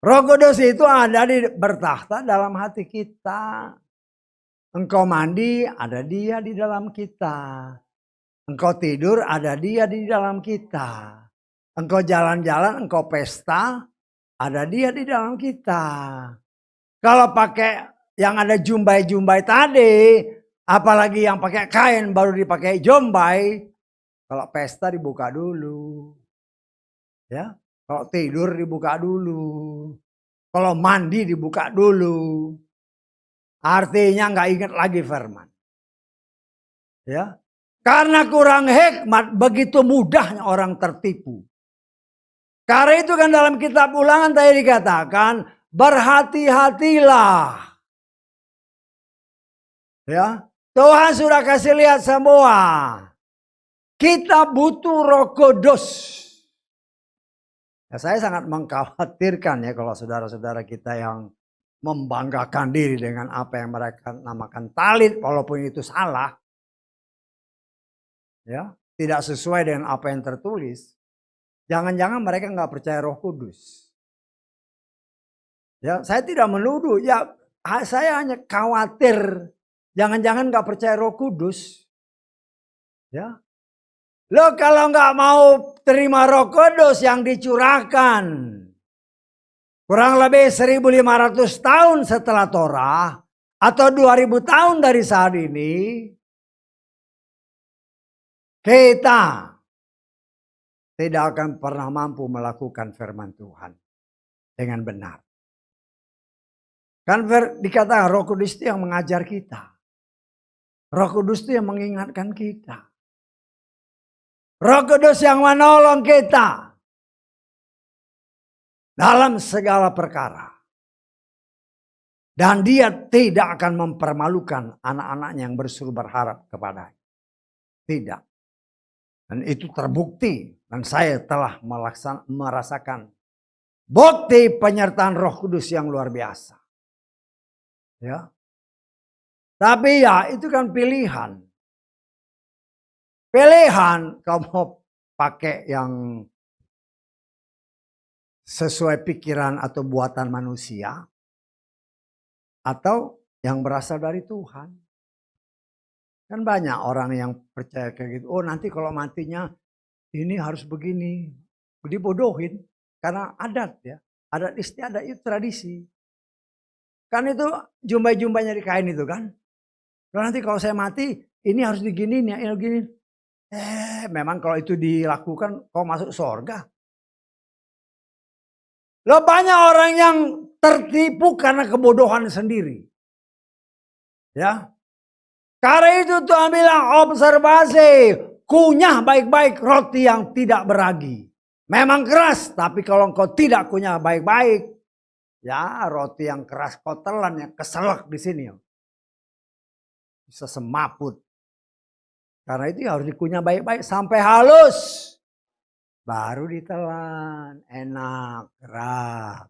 Roh Kudus itu ada bertakhta dalam hati kita. Engkau mandi, ada Dia di dalam kita. Engkau tidur, ada Dia di dalam kita. Engkau jalan-jalan, engkau pesta, ada Dia di dalam kita. Kalau pakai yang ada jumbai-jumbai tadi, apalagi yang pakai kain baru dipakai jombai, kalau pesta dibuka dulu. Ya, kalau tidur dibuka dulu. Kalau mandi dibuka dulu. Artinya nggak ingat lagi firman. Ya, karena kurang hikmat begitu mudahnya orang tertipu. Karena itu kan dalam kitab Ulangan tadi dikatakan berhati-hatilah. Ya, Tuhan sudah kasih lihat semua. Kita butuh Roh Kudus. Ya, saya sangat mengkhawatirkan ya kalau saudara-saudara kita yang membanggakan diri dengan apa yang mereka namakan talit, walaupun itu salah. Ya, tidak sesuai dengan apa yang tertulis. Jangan-jangan mereka nggak percaya Roh Kudus. Ya, saya tidak menuduh. Ya, saya hanya khawatir. Jangan-jangan nggak percaya Roh Kudus. Ya, lo kalau nggak mau terima Roh Kudus yang dicurahkan kurang lebih 1.500 tahun setelah Torah atau 2.000 tahun dari saat ini, kita tidak akan pernah mampu melakukan firman Tuhan dengan benar. Kan dikatakan Roh Kudus itu yang mengajar kita. Roh Kudus itu yang mengingatkan kita. Roh Kudus yang menolong kita dalam segala perkara. Dan Dia tidak akan mempermalukan anak-anaknya yang berseru berharap kepadanya. Tidak. Dan itu terbukti. Dan saya telah merasakan bukti penyertaan Roh Kudus yang luar biasa. Ya. Tapi ya itu kan pilihan. Pilihan kau mau pakai yang sesuai pikiran atau buatan manusia. Atau yang berasal dari Tuhan. Kan banyak orang yang percaya kayak gitu. Oh nanti kalau matinya ini harus begini. Dibodohin. Karena adat ya. Adat istiadat itu tradisi. Kan itu jumbai-jumbainya di kain itu kan. Loh nanti kalau saya mati ini harus diginiin ya. Ini begini. Memang kalau itu dilakukan kau masuk surga. Loh banyak orang yang tertipu karena kebodohan sendiri. Ya. Karena itu Tuhan bilang observasi. Kunyah baik-baik roti yang tidak beragi. Memang keras tapi kalau engkau tidak kunyah baik-baik. Ya roti yang keras kau telan yang keselak di sini. Bisa semaput. Karena itu harus dikunyah baik-baik sampai halus. Baru ditelan. Enak, gerak.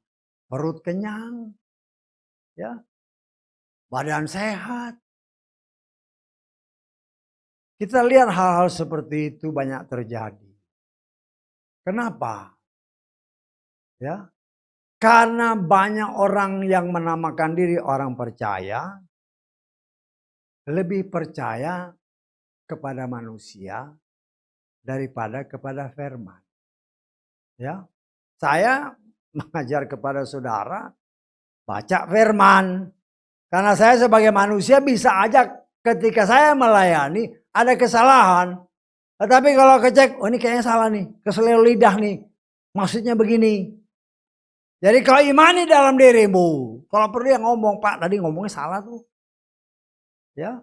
Perut kenyang. Ya. Badan sehat. Kita lihat hal-hal seperti itu banyak terjadi. Kenapa? Ya. Karena banyak orang yang menamakan diri orang percaya. Lebih percaya kepada manusia daripada kepada firman. Ya, saya mengajar kepada saudara baca firman. Karena saya sebagai manusia bisa aja ketika saya melayani ada kesalahan. Tetapi kalau kecek, oh ini kayaknya salah nih, keselio lidah nih. Maksudnya begini. Jadi kau imani dalam dirimu. Kalau perlu yang ngomong, Pak tadi ngomongnya salah tuh. Ya.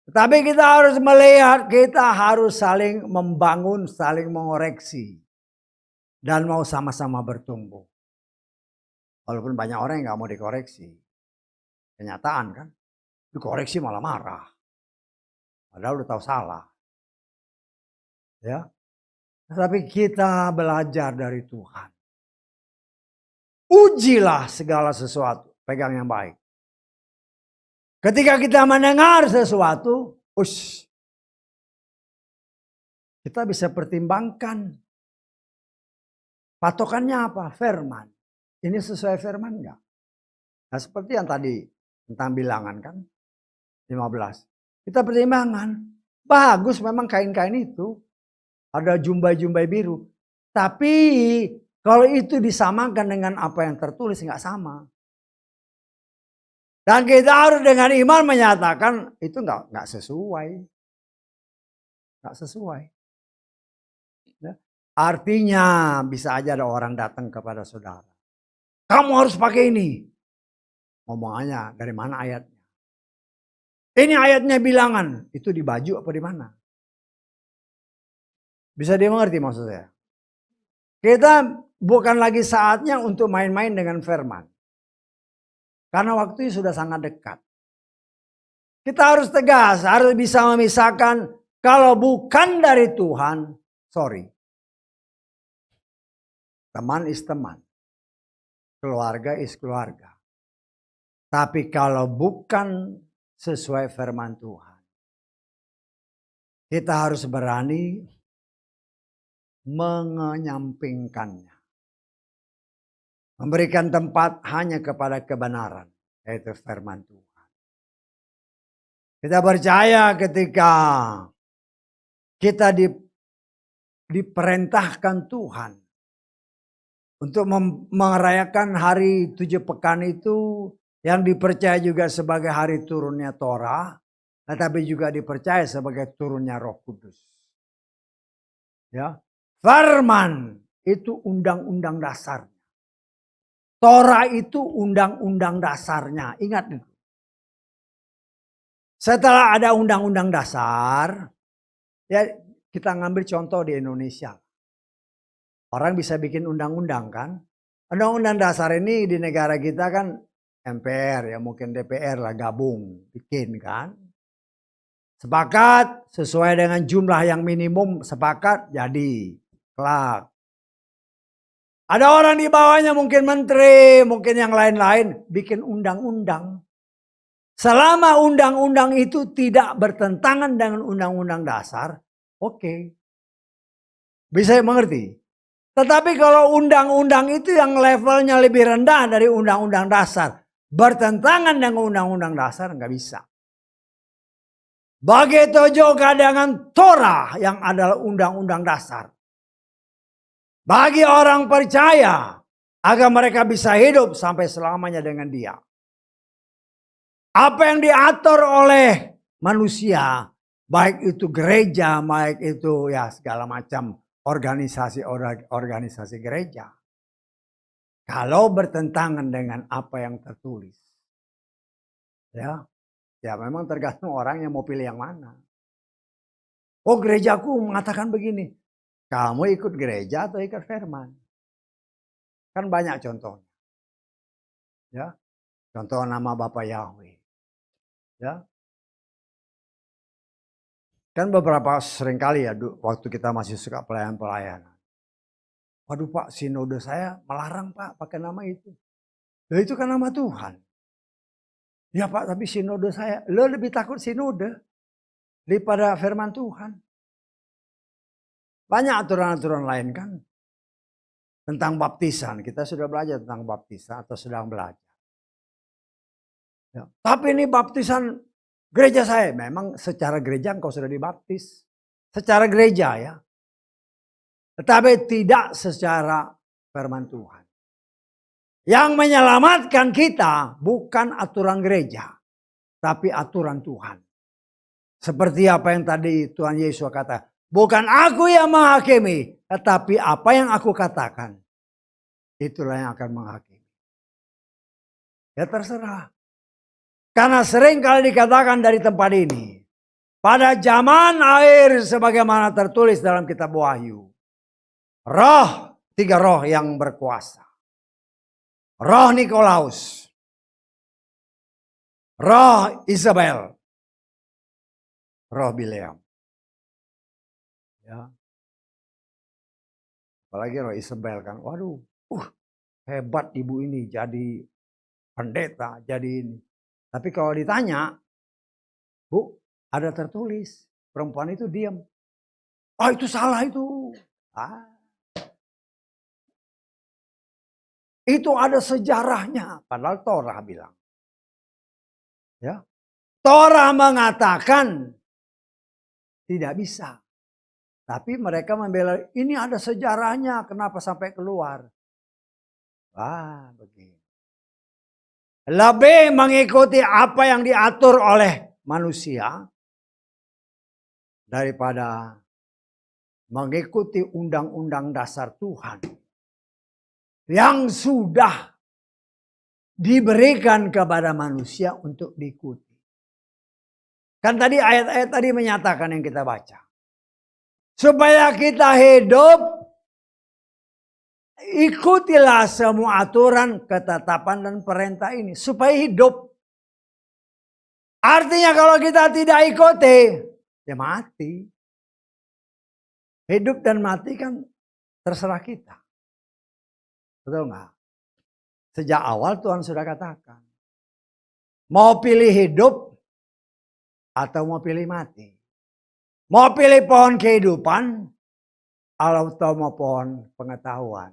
Tapi kita harus melihat, kita harus saling membangun, saling mengoreksi. Dan mau sama-sama bertumbuh. Walaupun banyak orang yang gak mau dikoreksi. Kenyataan kan. Dikoreksi malah marah. Padahal udah tahu salah. Ya. Tapi kita belajar dari Tuhan. Ujilah segala sesuatu. Pegang yang baik. Ketika kita mendengar sesuatu, kita bisa pertimbangkan. Patokannya apa? Firman. Ini sesuai firman enggak? Nah seperti yang tadi tentang bilangan kan. 15. Kita pertimbangkan. Bagus memang kain-kain itu. Ada jumbai-jumbai biru. Tapi kalau itu disamakan dengan apa yang tertulis nggak sama. Dan kita harus dengan iman menyatakan itu nggak sesuai. Nggak sesuai. Ya. Artinya bisa aja ada orang datang kepada saudara. Kamu harus pakai ini. Ngomongannya dari mana ayatnya? Ini ayatnya bilangan. Itu di baju apa di mana? Bisa dimengerti maksud saya? Kita bukan lagi saatnya untuk main-main dengan firman. Karena waktunya sudah sangat dekat. Kita harus tegas, harus bisa memisahkan kalau bukan dari Tuhan, sorry. Teman is teman. Keluarga is keluarga. Tapi kalau bukan sesuai firman Tuhan, kita harus berani menyampingkannya. Memberikan tempat hanya kepada kebenaran, yaitu firman Tuhan. Kita percaya ketika kita diperintahkan Tuhan untuk merayakan hari 7 pekan itu, yang dipercaya juga sebagai hari turunnya Torah, tetapi juga dipercaya sebagai turunnya Roh Kudus. Ya, firman itu undang-undang dasar. Torah itu undang-undang dasarnya. Ingat itu. Setelah ada undang-undang dasar, ya kita ngambil contoh di Indonesia. Orang bisa bikin undang-undang kan. Undang-undang dasar ini di negara kita kan MPR, ya mungkin DPR lah gabung, bikin kan. Sepakat sesuai dengan jumlah yang minimum, sepakat jadi. Kelak. Ada orang di bawahnya mungkin menteri, mungkin yang lain-lain, bikin undang-undang. Selama undang-undang itu tidak bertentangan dengan undang-undang dasar, oke. Bisa mengerti? Tetapi kalau undang-undang itu yang levelnya lebih rendah dari undang-undang dasar, bertentangan dengan undang-undang dasar, nggak bisa. Begitu juga dengan Torah yang adalah undang-undang dasar. Bagi orang percaya, agar mereka bisa hidup sampai selamanya dengan dia. Apa yang diatur oleh manusia, baik itu gereja, baik itu ya segala macam organisasi gereja. Kalau bertentangan dengan apa yang tertulis, ya memang tergantung orang yang mau pilih yang mana. Oh, gerejaku mengatakan begini, kamu ikut gereja atau ikut firman? Kan banyak contohnya. Ya, contoh nama Bapak Yahweh. Ya, kan beberapa seringkali ya waktu kita masih suka pelayan-pelayanan. Waduh Pak, sinode saya melarang Pak pakai nama itu. Loh, itu kan nama Tuhan. Ya Pak, tapi sinode saya, lo lebih takut sinode daripada firman Tuhan. Banyak aturan-aturan lain kan. Tentang baptisan, kita sudah belajar tentang baptisan atau sedang belajar. Ya. Tapi ini baptisan gereja saya, memang secara gereja engkau sudah dibaptis. Secara gereja ya. Tetapi tidak secara firman Tuhan. Yang menyelamatkan kita bukan aturan gereja, tapi aturan Tuhan. Seperti apa yang tadi Tuhan Yesus kata, bukan aku yang menghakimi, tetapi apa yang aku katakan, itulah yang akan menghakimi. Ya terserah. Karena sering kali dikatakan dari tempat ini, pada zaman akhir sebagaimana tertulis dalam kitab Wahyu, roh, 3 roh yang berkuasa. Roh Nikolaus, roh Isabel, roh Bileam. Ya. Apalagi roh Isabel kan, waduh, hebat ibu ini jadi pendeta, jadi ini. Tapi kalau ditanya, Bu, ada tertulis, perempuan itu diam. Oh itu salah itu. Itu ada sejarahnya, padahal Torah bilang. Ya. Torah mengatakan tidak bisa. Tapi mereka membela, ini ada sejarahnya, kenapa sampai keluar? Wah, begini. Lebih mengikuti apa yang diatur oleh manusia daripada mengikuti undang-undang dasar Tuhan yang sudah diberikan kepada manusia untuk diikuti. Kan tadi ayat-ayat tadi menyatakan yang kita baca. Supaya kita hidup, ikutilah semua aturan, ketetapan dan perintah ini. Supaya hidup. Artinya kalau kita tidak ikuti, ya mati. Hidup dan mati kan terserah kita. Betul nggak? Sejak awal Tuhan sudah katakan. Mau pilih hidup atau mau pilih mati. Mau pilih pohon kehidupan atau mau pohon pengetahuan.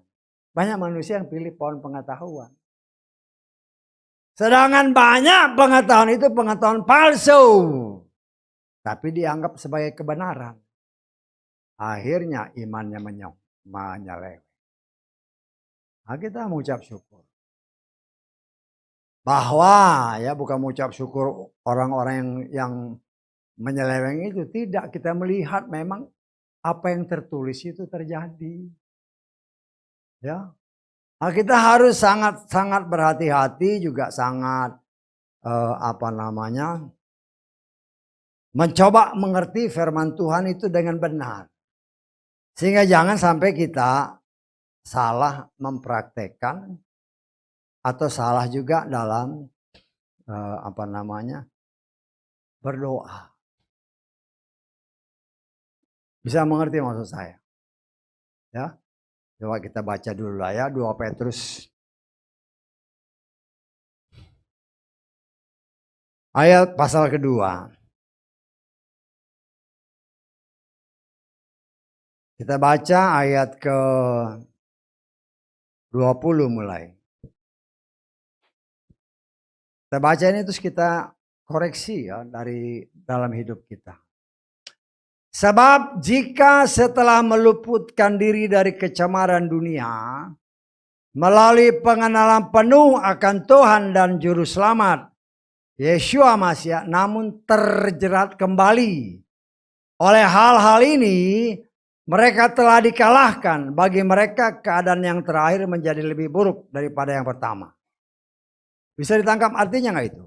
Banyak manusia yang pilih pohon pengetahuan. Sedangkan banyak pengetahuan itu pengetahuan palsu. Tapi dianggap sebagai kebenaran. Akhirnya imannya menyeleweng. Nah, kita mengucap syukur. Bahwa ya bukan mengucap syukur orang-orang yang menyeleweng itu. Tidak, kita melihat memang apa yang tertulis itu terjadi. Ya. Nah, kita harus sangat berhati-hati juga sangat mencoba mengerti firman Tuhan itu dengan benar. Sehingga jangan sampai kita salah mempraktekkan atau salah juga dalam berdoa. Bisa mengerti maksud saya? Ya. Coba kita baca dulu lah ya 2 Petrus ayat pasal kedua. Kita baca ayat ke 20 mulai. Kita baca ini terus kita koreksi ya dari dalam hidup kita. Sebab jika setelah meluputkan diri dari kecemaran dunia, melalui pengenalan penuh akan Tuhan dan Juru Selamat, Yeshua Mashiach, namun terjerat kembali oleh hal-hal ini, mereka telah dikalahkan. Bagi mereka keadaan yang terakhir menjadi lebih buruk daripada yang pertama. Bisa ditangkap artinya nggak itu?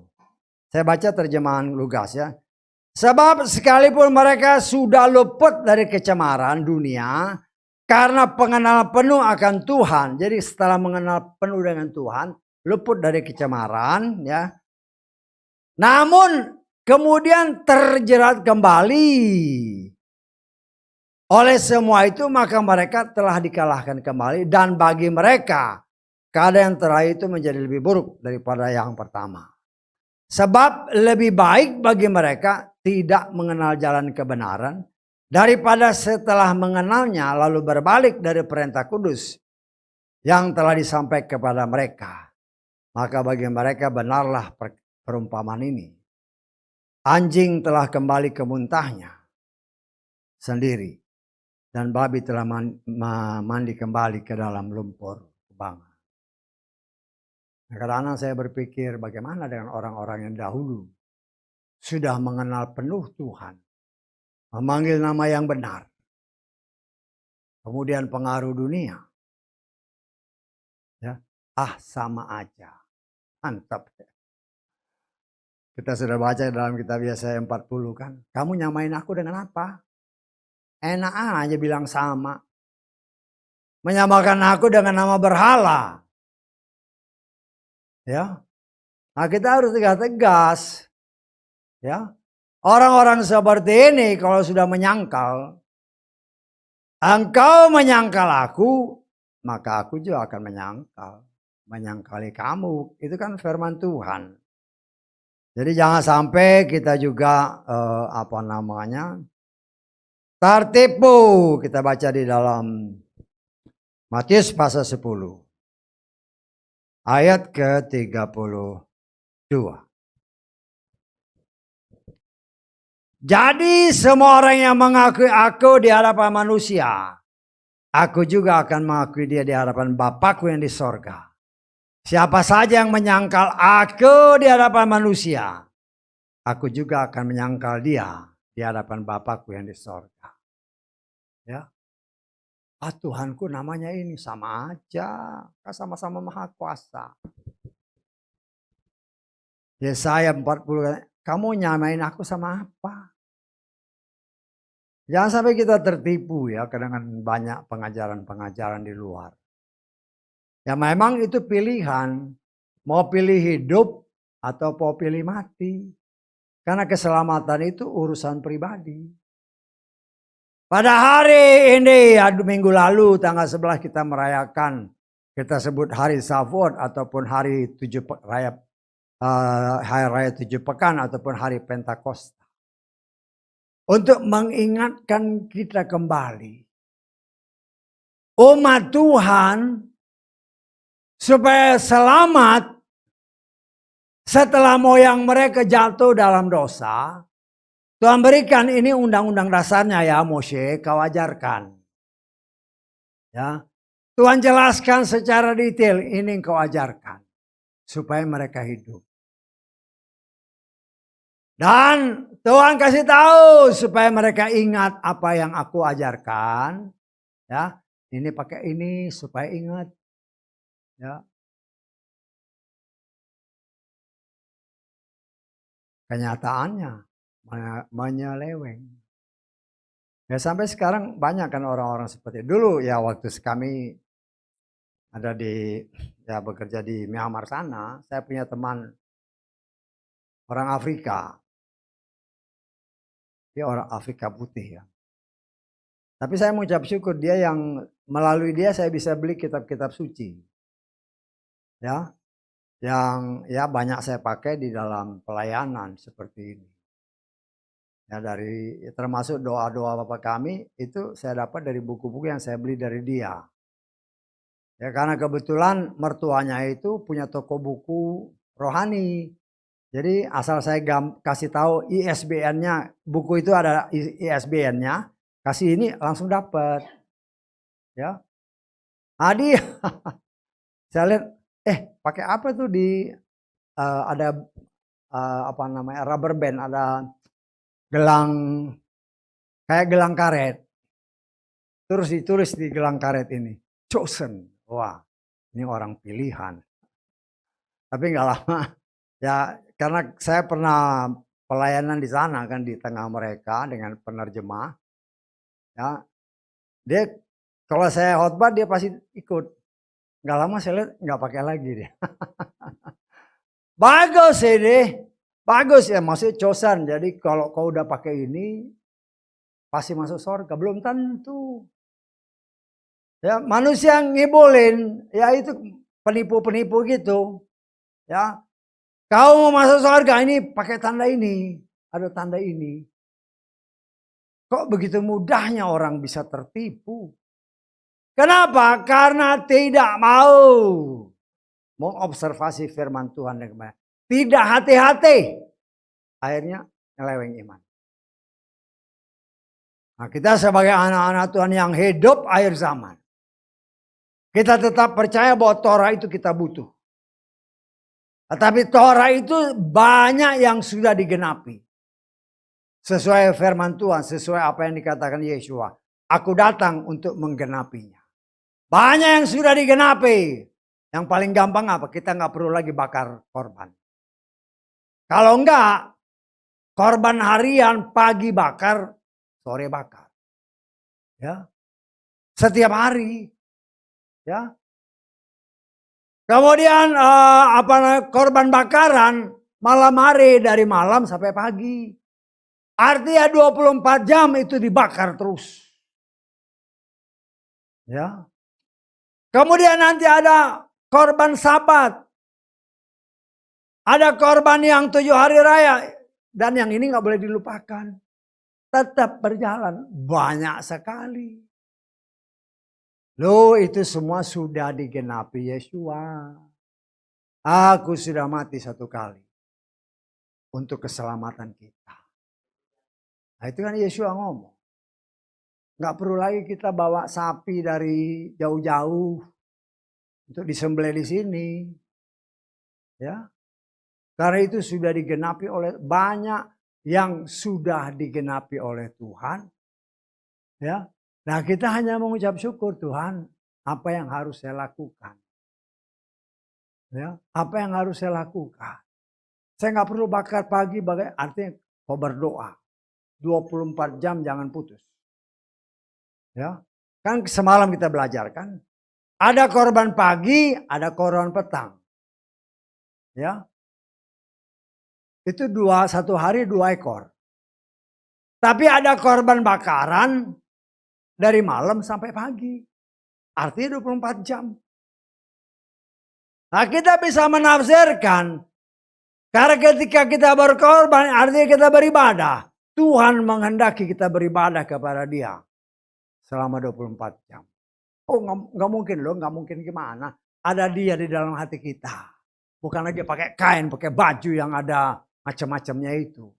Saya baca terjemahan Lugas ya. Sebab sekalipun mereka sudah luput dari kecemaran dunia karena pengenalan penuh akan Tuhan. Jadi setelah mengenal penuh dengan Tuhan, luput dari kecemaran ya. Namun kemudian terjerat kembali oleh semua itu, maka mereka telah dikalahkan kembali. Dan bagi mereka keadaan yang terakhir itu menjadi lebih buruk daripada yang pertama. Sebab lebih baik bagi mereka tidak mengenal jalan kebenaran daripada setelah mengenalnya lalu berbalik dari perintah kudus yang telah disampaikan kepada mereka. Maka bagi mereka benarlah perumpamaan ini. Anjing telah kembali ke muntahnya sendiri dan babi telah mandi kembali ke dalam lumpur kubangan. Kadang-kadang saya berpikir bagaimana dengan orang-orang yang dahulu sudah mengenal penuh Tuhan, memanggil nama yang benar, kemudian pengaruh dunia, ya, sama aja, mantap. Kita sudah baca dalam kitab Yesaya 40 kan, kamu nyamain aku dengan apa? Enak aja bilang sama, menyamakan aku dengan nama berhala, ya. Nah kita harus tegas-tegas. Ya, orang-orang seperti ini kalau sudah menyangkal, engkau menyangkal aku, maka aku juga akan menyangkali kamu. Itu kan firman Tuhan. Jadi jangan sampai kita juga tertipu. Kita baca di dalam Matius pasal 10 ayat ke-32. Jadi semua orang yang mengakui aku di hadapan manusia, aku juga akan mengakui dia di hadapan Bapakku yang di sorga. Siapa saja yang menyangkal aku di hadapan manusia, aku juga akan menyangkal dia di hadapan Bapakku yang di sorga. Ya. Tuhanku namanya ini sama aja, kan sama-sama maha kuasa. Yesaya 40, kamu nyamain aku sama apa? Jangan sampai kita tertipu ya dengan banyak pengajaran-pengajaran di luar. Ya memang itu pilihan, mau pilih hidup atau mau pilih mati. Karena keselamatan itu urusan pribadi. Pada hari ini, minggu lalu tanggal 11 kita merayakan, kita sebut hari Shavuot ataupun hari raya tujuh pekan ataupun hari Pentakosta. Untuk mengingatkan kita kembali. Umat Tuhan supaya selamat setelah moyang mereka jatuh dalam dosa. Tuhan berikan ini undang-undang dasarnya ya Moshe, kau ajarkan. Ya. Tuhan jelaskan secara detail ini kau ajarkan. Supaya mereka hidup. Dan Tuhan kasih tahu supaya mereka ingat apa yang aku ajarkan. Ya, ini pakai ini supaya ingat. Ya. Kenyataannya menyeleweng. Ya sampai sekarang banyak kan orang-orang seperti dulu ya waktu kami ada bekerja di Myanmar sana, saya punya teman orang Afrika. Dia orang Afrika putih ya. Tapi saya mengucap syukur dia yang melalui dia saya bisa beli kitab-kitab suci. Ya. Yang ya banyak saya pakai di dalam pelayanan seperti ini. Ya termasuk doa-doa Bapak kami itu saya dapat dari buku-buku yang saya beli dari dia. Ya karena kebetulan mertuanya itu punya toko buku rohani. Jadi asal saya kasih tahu ISBN-nya, buku itu ada ISBN-nya, kasih ini langsung dapat. Ya. Adi saya lihat pakai apa tuh ada apa namanya rubber band, ada gelang kayak gelang karet. Terus ditulis di gelang karet ini, chosen. Wah, ini orang pilihan. Tapi nggak lama, ya karena saya pernah pelayanan di sana kan di tengah mereka dengan penerjemah. Ya, dia kalau saya khotbah dia pasti ikut. Nggak lama saya lihat nggak pakai lagi dia. Bagus ini, bagus ya maksudnya chosen. Jadi kalau kau udah pakai ini pasti masuk surga, belum tentu. Ya, manusia yang ngibulin, ya itu penipu-penipu gitu. Ya, kau mau masuk surga ini pakai tanda ini, ada tanda ini. Kok begitu mudahnya orang bisa tertipu? Kenapa? Karena tidak mau mengobservasi firman Tuhan yang kemarin. Tidak hati-hati. Akhirnya nyeleweng iman. Nah, kita sebagai anak-anak Tuhan yang hidup akhir zaman. Kita tetap percaya bahwa Torah itu kita butuh. Tetapi Torah itu banyak yang sudah digenapi. Sesuai firman Tuhan, sesuai apa yang dikatakan Yeshua. Aku datang untuk menggenapinya. Banyak yang sudah digenapi. Yang paling gampang apa? Kita nggak perlu lagi bakar korban. Kalau enggak, korban harian pagi bakar, sore bakar. Ya. Setiap hari. Ya. Kemudian korban bakaran malam hari dari malam sampai pagi. Artinya 24 jam itu dibakar terus. Ya. Kemudian nanti ada korban Sabat. Ada korban yang 7 hari raya. Dan yang ini nggak boleh dilupakan. Tetap berjalan. Banyak sekali. Loh itu semua sudah digenapi Yeshua. Aku sudah mati 1 kali. Untuk keselamatan kita. Nah, itu kan Yesua ngomong. Nggak perlu lagi kita bawa sapi dari jauh-jauh untuk disembelih di sini. Ya. Karena itu sudah digenapi oleh banyak yang sudah digenapi oleh Tuhan. Ya. Nah, kita hanya mengucap syukur, Tuhan, apa yang harus saya lakukan? Ya, apa yang harus saya lakukan? Saya nggak perlu bakar pagi, artinya kau berdoa 24 jam jangan putus. Ya, kan semalam kita belajar kan, ada korban pagi, ada korban petang. Ya, itu satu hari 2 ekor. Tapi ada korban bakaran dari malam sampai pagi. Artinya 24 jam. Nah, kita bisa menafsirkan. Karena ketika kita berkorban, artinya kita beribadah. Tuhan menghendaki kita beribadah kepada Dia selama 24 jam. Oh, nggak mungkin loh, nggak mungkin gimana. Ada Dia di dalam hati kita. Bukan lagi pakai kain, pakai baju yang ada macam-macamnya itu.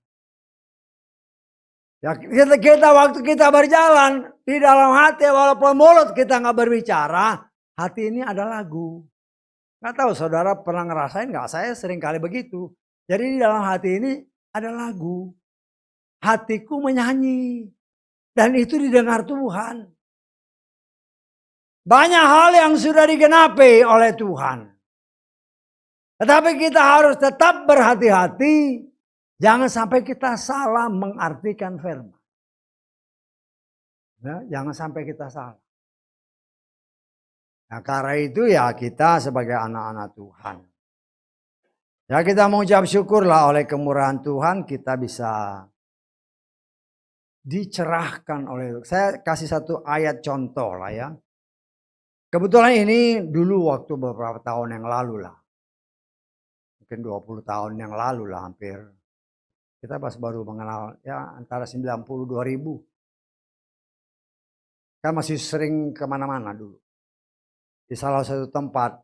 Ya, kita waktu kita berjalan di dalam hati, walaupun mulut kita nggak berbicara, hati ini ada lagu. Nggak tahu saudara pernah ngerasain nggak? Saya sering kali begitu. Jadi di dalam hati ini ada lagu. Hatiku menyanyi. Dan itu didengar Tuhan. Banyak hal yang sudah digenapi oleh Tuhan. Tetapi kita harus tetap berhati-hati. Jangan sampai kita salah mengartikan firman. Ya, jangan sampai kita salah. Nah, karena itu ya kita sebagai anak-anak Tuhan. Ya kita mengucap syukurlah oleh kemurahan Tuhan kita bisa dicerahkan oleh. Saya kasih satu ayat contoh lah ya. Kebetulan ini dulu waktu beberapa tahun yang lalu lah. Mungkin 20 tahun yang lalu lah hampir. Kita pas baru mengenal ya antara 90-2000. Kan masih sering kemana-mana dulu. Di salah satu tempat.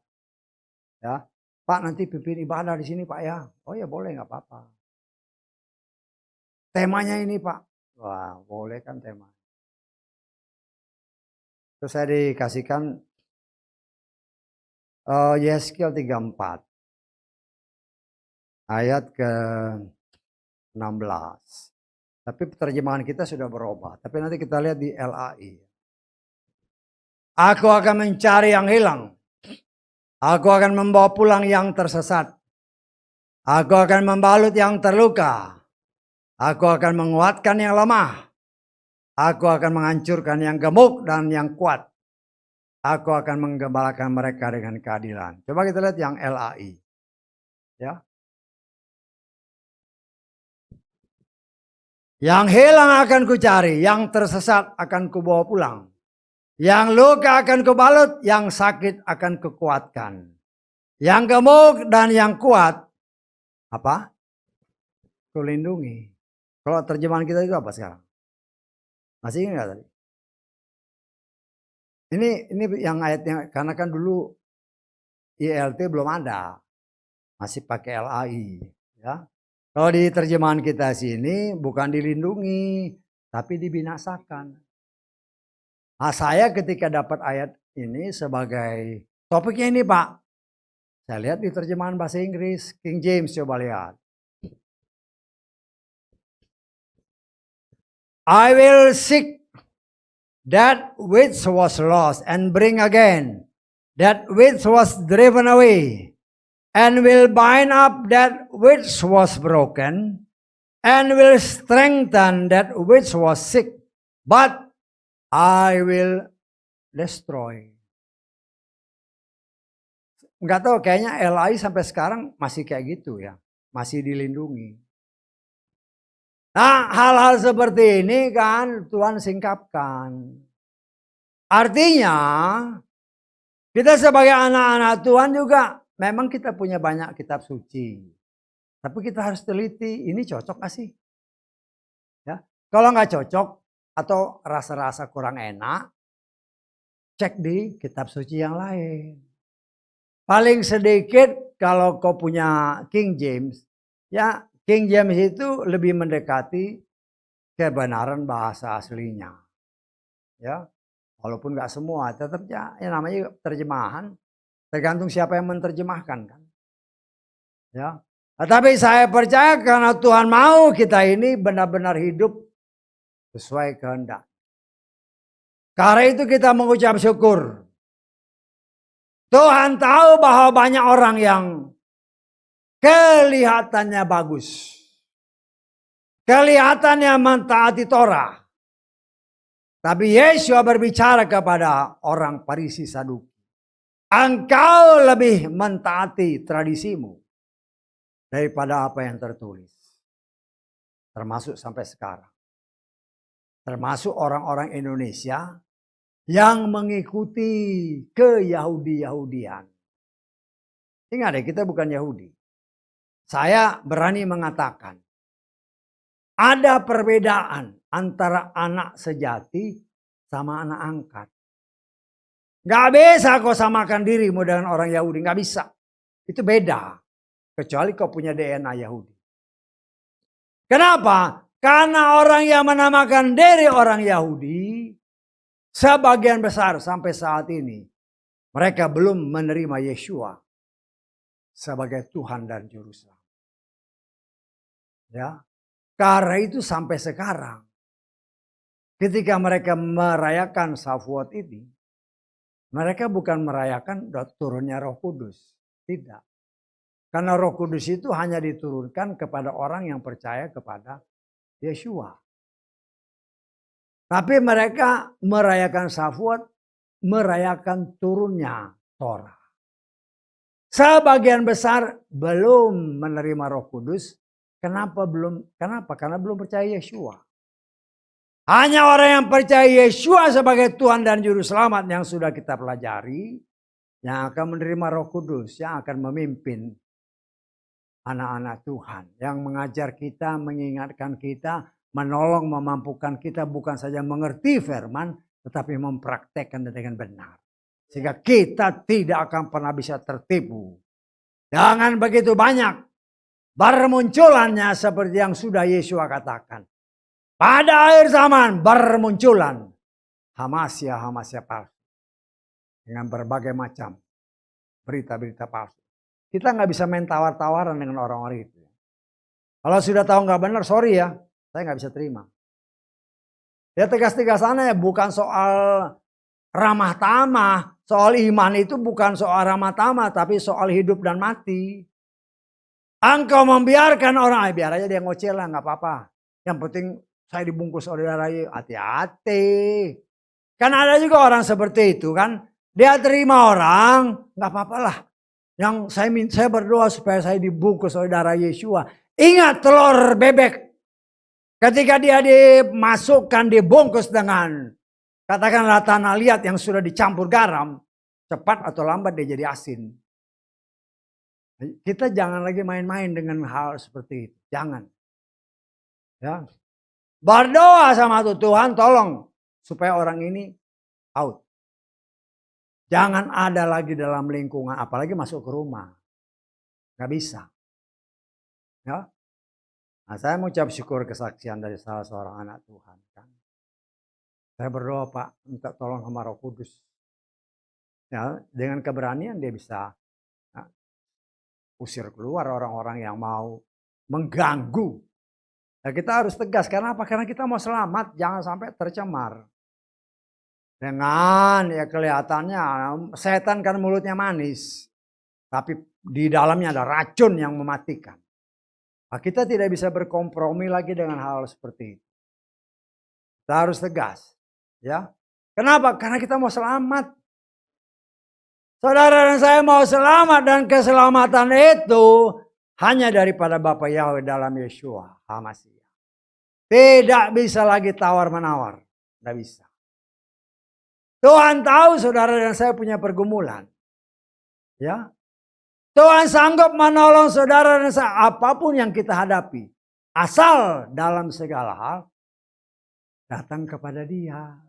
Ya, Pak nanti pimpin ibadah di sini Pak ya. Oh ya boleh nggak apa-apa. Temanya ini Pak. Wah boleh kan tema. Terus saya dikasihkan Yeskel 34. Ayat ke-16. Tapi terjemahan kita sudah berubah. Tapi nanti kita lihat di LAI. Aku akan mencari yang hilang. Aku akan membawa pulang yang tersesat. Aku akan membalut yang terluka. Aku akan menguatkan yang lemah. Aku akan menghancurkan yang gemuk dan yang kuat. Aku akan menggembalakan mereka dengan keadilan. Coba kita lihat yang LAI. Ya. Yang hilang akan kucari, yang tersesat akan kubawa pulang. Yang luka akan kubalut, yang sakit akan kukuatkan. Yang gemuk dan yang kuat, apa? Kulindungi. Kalau terjemahan kita itu apa sekarang? Masih ingat tadi? Ini yang ayatnya, karena kan dulu ILT belum ada. Masih pakai LAI. Ya. Kalau di terjemahan kita sini bukan dilindungi, tapi dibinasakan. Nah, saya ketika dapat ayat ini sebagai topiknya ini Pak. Saya lihat di terjemahan bahasa Inggris, King James coba lihat. I will seek that which was lost and bring again that which was driven away, and will bind up that which was broken, and will strengthen that which was sick, but I will destroy. Enggak tahu kayaknya LAI sampai sekarang masih kayak gitu ya. Masih dilindungi. Nah hal-hal seperti ini kan Tuhan singkapkan. Artinya kita sebagai anak-anak Tuhan juga memang kita punya banyak kitab suci. Tapi kita harus teliti ini cocok gak sih? Ya. Kalau nggak cocok atau rasa-rasa kurang enak, cek di kitab suci yang lain. Paling sedikit kalau kau punya King James, ya King James itu lebih mendekati kebenaran bahasa aslinya. Ya, walaupun nggak semua, tetap ya namanya terjemahan. Tergantung siapa yang menerjemahkan kan. Ya. Tetapi saya percaya karena Tuhan mau kita ini benar-benar hidup sesuai kehendak. Karena itu kita mengucap syukur. Tuhan tahu bahwa banyak orang yang kelihatannya bagus. Kelihatannya mentaati Torah. Tapi Yesus berbicara kepada orang Farisi Saduki. Engkau lebih mentaati tradisimu daripada apa yang tertulis. Termasuk sampai sekarang. Termasuk orang-orang Indonesia yang mengikuti ke-Yahudi-Yahudian. Ingat deh, kita bukan Yahudi. Saya berani mengatakan, ada perbedaan antara anak sejati sama anak angkat. Gak bisa kau samakan dirimu dengan orang Yahudi, gak bisa. Itu beda. Kecuali kau punya DNA Yahudi. Kenapa? Karena orang yang menamakan diri orang Yahudi, sebagian besar sampai saat ini, mereka belum menerima Yeshua sebagai Tuhan dan Juru Selamat. Ya, karena itu sampai sekarang, ketika mereka merayakan Shavuot ini, mereka bukan merayakan turunnya Roh Kudus, tidak. Karena Roh Kudus itu hanya diturunkan kepada orang yang percaya kepada Yeshua. Tapi mereka merayakan Shavuot, merayakan turunnya Torah. Sebagian besar belum menerima Roh Kudus. Kenapa belum? Kenapa? Karena belum percaya Yeshua. Hanya orang yang percaya Yeshua sebagai Tuhan dan Juru Selamat yang sudah kita pelajari, yang akan menerima Roh Kudus, yang akan memimpin anak-anak Tuhan, yang mengajar kita, mengingatkan kita, menolong, memampukan kita bukan saja mengerti firman, tetapi mempraktekkan dengan benar. Sehingga kita tidak akan pernah bisa tertipu. Jangan begitu banyak bermunculannya seperti yang sudah Yesus katakan. Pada akhir zaman bermunculan Hamasya palsu. Dengan berbagai macam berita-berita palsu. Kita nggak bisa main tawar-tawaran dengan orang-orang itu. Kalau sudah tahu nggak benar, sorry ya, saya nggak bisa terima. Ya tegas-tegasannya bukan soal ramah tamah. Soal iman itu bukan soal ramah tamah, tapi soal hidup dan mati. Engkau membiarkan orang, biar aja dia ngoceh lah, nggak apa-apa. Yang penting saya dibungkus oleh darah Yesus, hati-hati. Kan ada juga orang seperti itu kan. Dia terima orang, nggak apa-apa lah. Yang saya berdoa supaya saya dibungkus oleh darah Yeshua. Ingat telur bebek. Ketika dia dimasukkan, dibungkus dengan katakanlah tanah liat yang sudah dicampur garam. Cepat atau lambat dia jadi asin. Kita jangan lagi main-main dengan hal seperti itu. Jangan. Ya. Berdoa sama Tuhan, tolong supaya orang ini out. Jangan ada lagi dalam lingkungan, apalagi masuk ke rumah. Gak bisa. Ya. Nah, saya mengucap syukur kesaksian dari salah seorang anak Tuhan. Kan. Saya berdoa Pak, minta tolong sama Roh Kudus. Ya, dengan keberanian dia bisa usir keluar orang-orang yang mau mengganggu. Nah, kita harus tegas, karena apa? Karena kita mau selamat, jangan sampai tercemar. Dengan ya kelihatannya setan kan mulutnya manis, tapi di dalamnya ada racun yang mematikan. Nah, kita tidak bisa berkompromi lagi dengan hal seperti itu. Kita harus tegas, ya. Kenapa? Karena kita mau selamat. Saudara dan saya mau selamat, dan keselamatan itu hanya daripada Bapa Yahweh dalam Yeshua HaMashiach. Tidak bisa lagi tawar-menawar, tidak bisa. Tuhan tahu saudara dan saya punya pergumulan. Ya. Tuhan sanggup menolong saudara dan saya apapun yang kita hadapi. Asal dalam segala hal datang kepada Dia.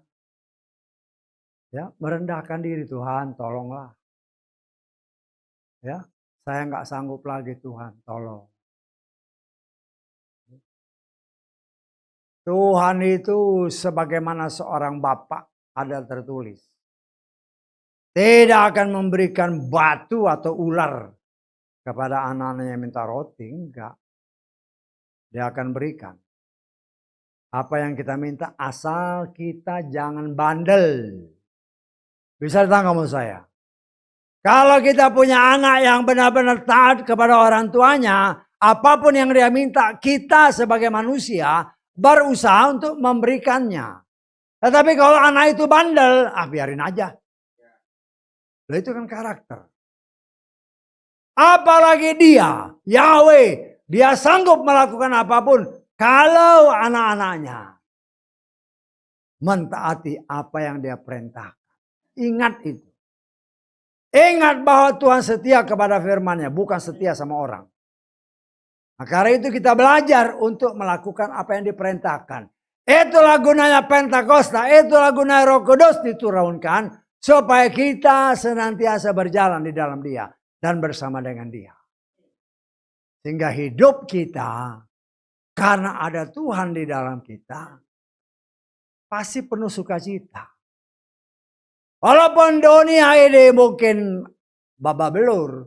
Ya, merendahkan diri, Tuhan, tolonglah. Ya, saya nggak sanggup lagi, Tuhan, tolong. Tuhan itu sebagaimana seorang bapak, ada tertulis. Tidak akan memberikan batu atau ular kepada anak-anaknya yang minta roti, enggak. Dia akan berikan. Apa yang kita minta asal kita jangan bandel. Bisa datang kamu saya. Kalau kita punya anak yang benar-benar taat kepada orang tuanya, apapun yang dia minta, kita sebagai manusia berusaha untuk memberikannya. Tetapi kalau anak itu bandel, biarin aja. Nah, itu kan karakter. Apalagi dia, Yahweh, dia sanggup melakukan apapun kalau anak-anaknya mentaati apa yang dia perintahkan. Ingat itu. Ingat bahwa Tuhan setia kepada firman-Nya, bukan setia sama orang. Nah, karena itu kita belajar untuk melakukan apa yang diperintahkan. Itulah gunanya Pentakosta, itulah gunanya Roh Kudus diturunkan supaya kita senantiasa berjalan di dalam Dia dan bersama dengan Dia. Sehingga hidup kita karena ada Tuhan di dalam kita pasti penuh sukacita. Walaupun dunia ini mungkin bababelur,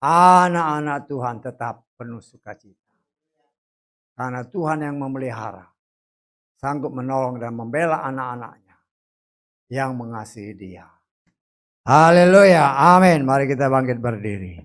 anak-anak Tuhan tetap penuh sukacita. Karena Tuhan yang memelihara, sanggup menolong dan membela anak-anaknya yang mengasihi Dia. Haleluya, amin. Mari kita bangkit berdiri.